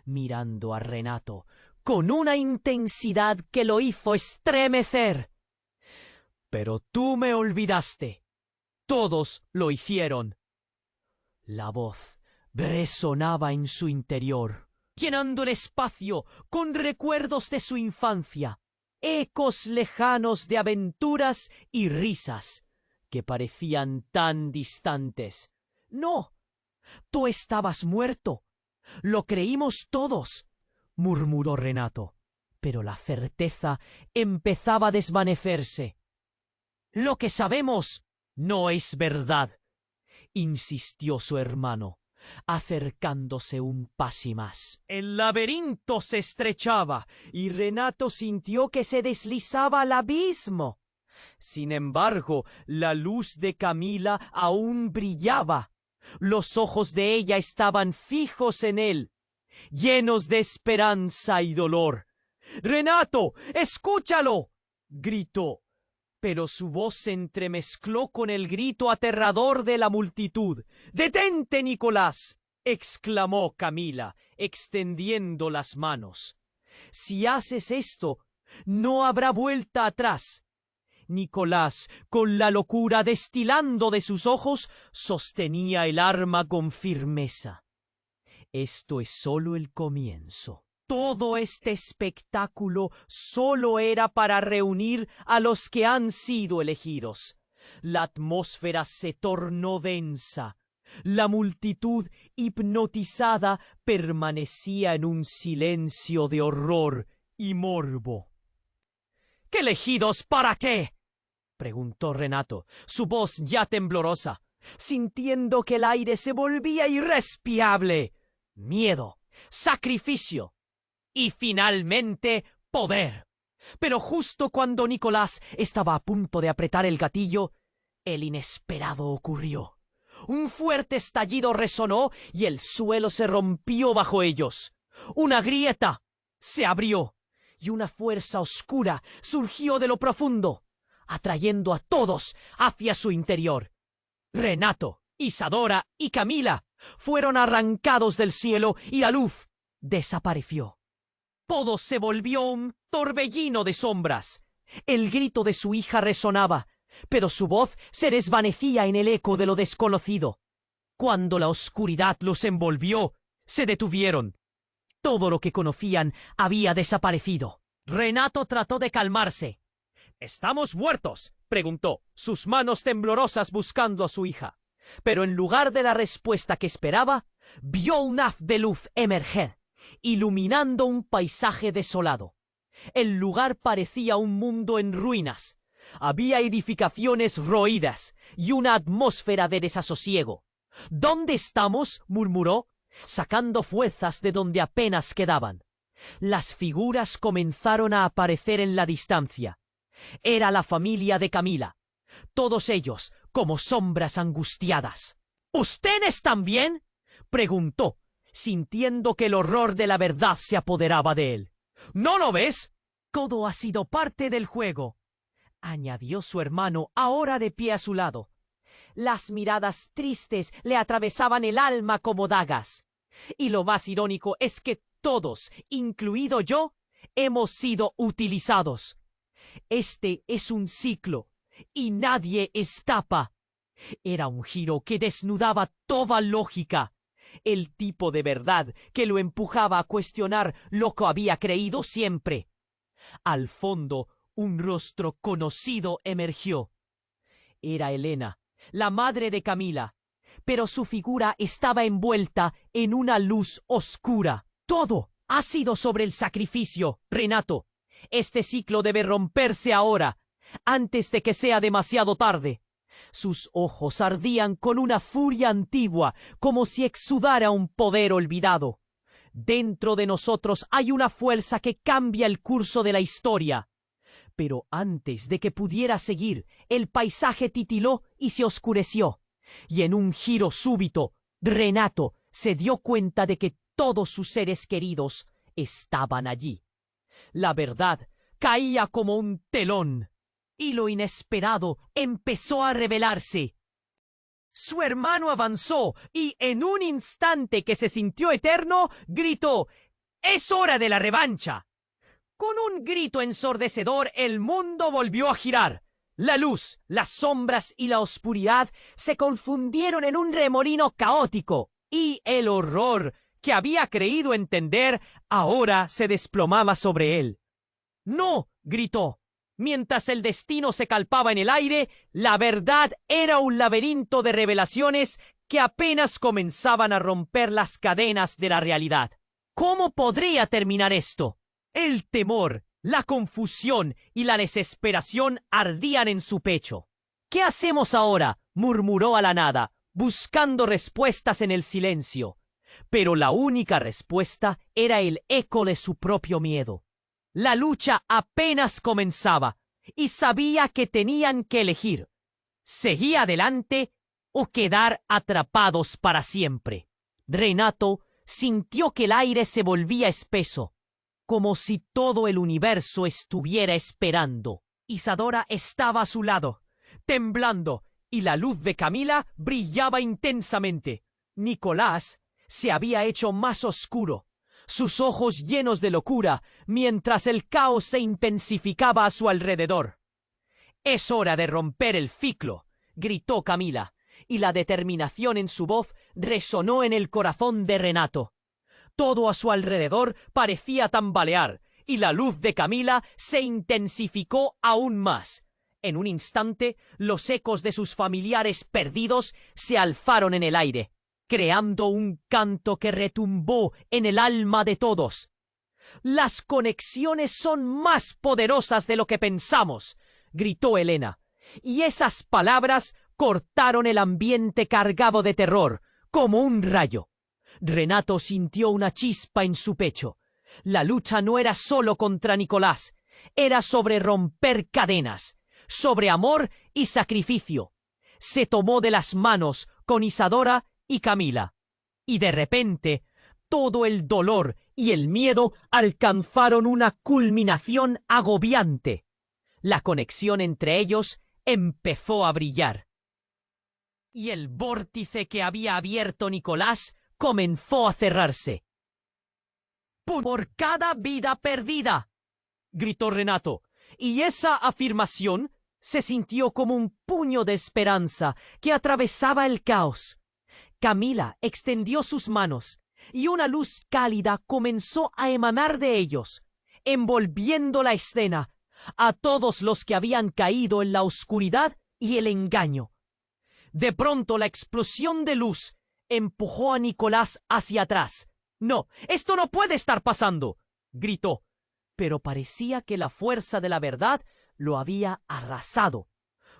mirando a Renato con una intensidad que lo hizo estremecer. «Pero tú me olvidaste. Todos lo hicieron». La voz resonaba en su interior, llenando el espacio con recuerdos de su infancia, ecos lejanos de aventuras y risas que parecían tan distantes. «No, tú estabas muerto. Lo creímos todos, murmuró Renato, pero la certeza empezaba a desvanecerse. Lo que sabemos no es verdad, insistió su hermano, acercándose un paso más. El laberinto se estrechaba y Renato sintió que se deslizaba al abismo. Sin embargo, la luz de Camila aún brillaba. Los ojos de ella estaban fijos en él, llenos de esperanza y dolor. «¡Renato, escúchalo!», gritó. Pero su voz se entremezcló con el grito aterrador de la multitud. «¡Detente, Nicolás!», exclamó Camila, extendiendo las manos. «Si haces esto, no habrá vuelta atrás». Nicolás, con la locura destilando de sus ojos, sostenía el arma con firmeza. Esto es solo el comienzo. Todo este espectáculo solo era para reunir a los que han sido elegidos. La atmósfera se tornó densa. La multitud, hipnotizada, permanecía en un silencio de horror y morbo. «¿Qué elegidos para qué?», preguntó Renato, su voz ya temblorosa, sintiendo que el aire se volvía irrespirable. «Miedo, sacrificio y finalmente poder». Pero justo cuando Nicolás estaba a punto de apretar el gatillo, el inesperado ocurrió. Un fuerte estallido resonó y el suelo se rompió bajo ellos. Una grieta se abrió y una fuerza oscura surgió de lo profundo, atrayendo a todos hacia su interior. Renato, Isadora y Camila fueron arrancados del cielo y la luz desapareció. Todo se volvió un torbellino de sombras. El grito de su hija resonaba, pero su voz se desvanecía en el eco de lo desconocido. Cuando la oscuridad los envolvió, se detuvieron. Todo lo que conocían había desaparecido. Renato trató de calmarse. «¿Estamos muertos?», preguntó, sus manos temblorosas buscando a su hija. Pero en lugar de la respuesta que esperaba, vio un haz de luz emerger, iluminando un paisaje desolado. El lugar parecía un mundo en ruinas. Había edificaciones roídas y una atmósfera de desasosiego. «¿Dónde estamos?», murmuró, sacando fuerzas de donde apenas quedaban. Las figuras comenzaron a aparecer en la distancia. Era la familia de Camila, todos ellos como sombras angustiadas. «¿Ustedes también?», preguntó, sintiendo que el horror de la verdad se apoderaba de él. «¿No lo ves? Todo ha sido parte del juego», añadió su hermano, ahora de pie a su lado. Las miradas tristes le atravesaban el alma como dagas. Y lo más irónico es que todos, incluido yo, hemos sido utilizados. Este es un ciclo y nadie escapa. Era un giro que desnudaba toda lógica. El tipo de verdad que lo empujaba a cuestionar lo que había creído siempre. Al fondo, un rostro conocido emergió. Era Elena, la madre de Camila, pero su figura estaba envuelta en una luz oscura. «Todo ha sido sobre el sacrificio, Renato. Este ciclo debe romperse ahora, antes de que sea demasiado tarde». Sus ojos ardían con una furia antigua, como si exudara un poder olvidado. Dentro de nosotros hay una fuerza que cambia el curso de la historia. Pero antes de que pudiera seguir, el paisaje titiló y se oscureció. Y en un giro súbito, Renato se dio cuenta de que todos sus seres queridos estaban allí. La verdad caía como un telón, y lo inesperado empezó a revelarse. Su hermano avanzó y en un instante que se sintió eterno, gritó: «¡Es hora de la revancha!». Con un grito ensordecedor, el mundo volvió a girar. La luz, las sombras y la oscuridad se confundieron en un remolino caótico, y el horror que había creído entender ahora se desplomaba sobre él. «¡No!», gritó. Mientras el destino se calpaba en el aire, la verdad era un laberinto de revelaciones que apenas comenzaban a romper las cadenas de la realidad. ¿Cómo podría terminar esto? El temor, la confusión y la desesperación ardían en su pecho. ¿Qué hacemos ahora?, murmuró a la nada, buscando respuestas en el silencio. Pero la única respuesta era el eco de su propio miedo. La lucha apenas comenzaba y sabía que tenían que elegir: seguir adelante o quedar atrapados para siempre. Renato sintió que el aire se volvía espeso, como si todo el universo estuviera esperando. Isadora estaba a su lado, temblando, y la luz de Camila brillaba intensamente. Nicolás se había hecho más oscuro, sus ojos llenos de locura, mientras el caos se intensificaba a su alrededor. «Es hora de romper el ciclo», gritó Camila, y la determinación en su voz resonó en el corazón de Renato. Todo a su alrededor parecía tambalear, y la luz de Camila se intensificó aún más. En un instante, los ecos de sus familiares perdidos se alzaron en el aire, creando un canto que retumbó en el alma de todos. «Las conexiones son más poderosas de lo que pensamos», gritó Elena, y esas palabras cortaron el ambiente cargado de terror, como un rayo. Renato sintió una chispa en su pecho. La lucha no era solo contra Nicolás, era sobre romper cadenas, sobre amor y sacrificio. Se tomó de las manos con Isadora y Camila, y de repente todo el dolor y el miedo alcanzaron una culminación agobiante. La conexión entre ellos empezó a brillar, y el vórtice que había abierto Nicolás comenzó a cerrarse. «Por cada vida perdida», gritó Renato, y esa afirmación se sintió como un puño de esperanza que atravesaba el caos. Camila extendió sus manos, y una luz cálida comenzó a emanar de ellos, envolviendo la escena, a todos los que habían caído en la oscuridad y el engaño. De pronto la explosión de luz empujó a Nicolás hacia atrás. «¡No! ¡Esto no puede estar pasando!», gritó, pero parecía que la fuerza de la verdad lo había arrasado,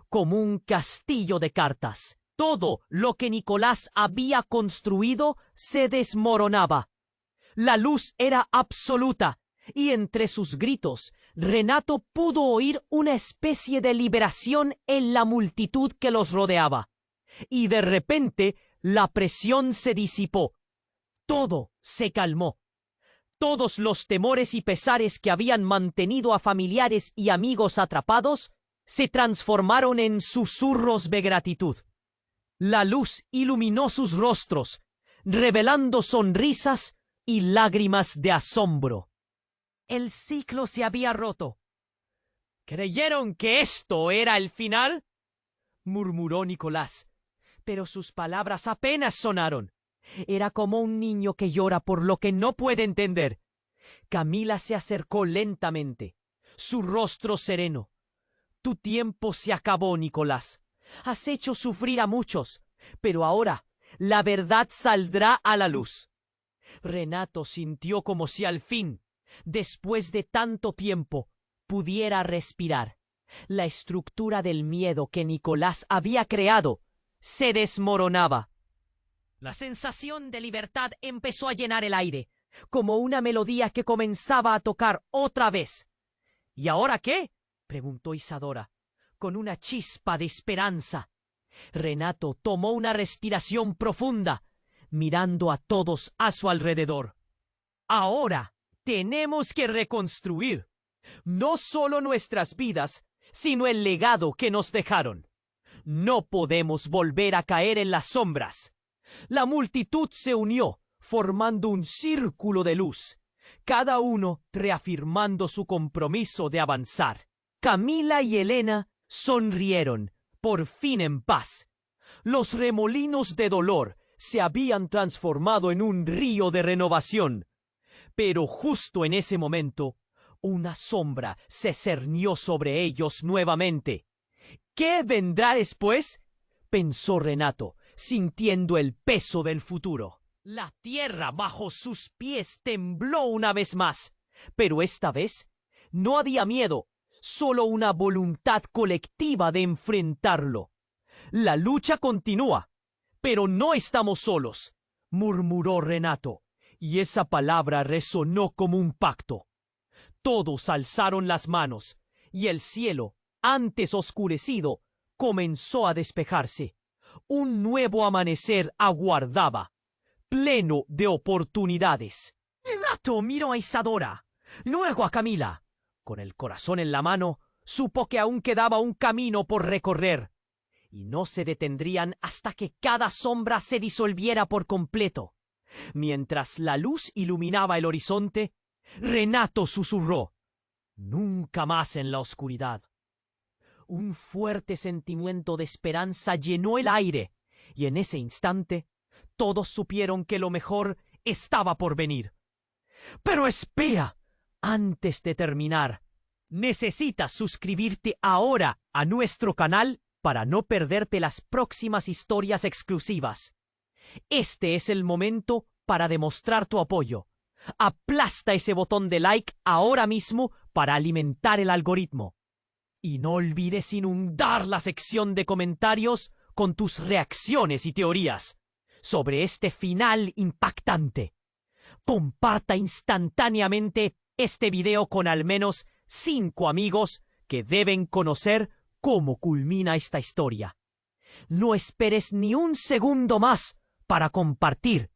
como un castillo de cartas. Todo lo que Nicolás había construido se desmoronaba. La luz era absoluta, y entre sus gritos, Renato pudo oír una especie de liberación en la multitud que los rodeaba. Y de repente, la presión se disipó. Todo se calmó. Todos los temores y pesares que habían mantenido a familiares y amigos atrapados se transformaron en susurros de gratitud. La luz iluminó sus rostros, revelando sonrisas y lágrimas de asombro. El ciclo se había roto. «¿Creyeron que esto era el final?», murmuró Nicolás, pero sus palabras apenas sonaron. Era como un niño que llora por lo que no puede entender. Camila se acercó lentamente, su rostro sereno. «Tu tiempo se acabó, Nicolás. Has hecho sufrir a muchos, pero ahora la verdad saldrá a la luz». Renato sintió como si al fin, después de tanto tiempo, pudiera respirar. La estructura del miedo que Nicolás había creado se desmoronaba. La sensación de libertad empezó a llenar el aire, como una melodía que comenzaba a tocar otra vez. «¿Y ahora qué?», preguntó Isadora, con una chispa de esperanza. Renato tomó una respiración profunda, mirando a todos a su alrededor. «Ahora tenemos que reconstruir no solo nuestras vidas, sino el legado que nos dejaron. No podemos volver a caer en las sombras». La multitud se unió, formando un círculo de luz, cada uno reafirmando su compromiso de avanzar. Camila y Elena sonrieron, por fin en paz. Los remolinos de dolor se habían transformado en un río de renovación. Pero justo en ese momento, Una sombra se cernió sobre ellos nuevamente. ¿Qué vendrá después? Pensó Renato, sintiendo el peso del futuro. La tierra bajo sus pies tembló una vez más, pero esta vez no había miedo, solo una voluntad colectiva de enfrentarlo. La lucha continúa, pero no estamos solos, murmuró Renato, y esa palabra resonó como un pacto. Todos alzaron las manos, y el cielo, antes oscurecido, comenzó a despejarse. Un nuevo amanecer aguardaba, pleno de oportunidades. Renato miró a Isadora, luego a Camila. Con el corazón en la mano, supo que aún quedaba un camino por recorrer, y no se detendrían hasta que cada sombra se disolviera por completo. Mientras la luz iluminaba el horizonte, Renato susurró: «Nunca más en la oscuridad». Un fuerte sentimiento de esperanza llenó el aire, y en ese instante todos supieron que lo mejor estaba por venir. Pero espera, antes de terminar, necesitas suscribirte ahora a nuestro canal para no perderte las próximas historias exclusivas. Este es el momento para demostrar tu apoyo. Aplasta ese botón de like ahora mismo para alimentar el algoritmo. Y no olvides inundar la sección de comentarios con tus reacciones y teorías sobre este final impactante. Comparta instantáneamente este video con al menos 5 amigos que deben conocer cómo culmina esta historia. No esperes ni un segundo más para compartir.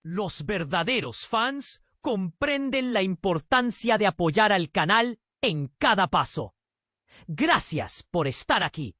Los verdaderos fans comprenden la importancia de apoyar al canal en cada paso. Gracias por estar aquí.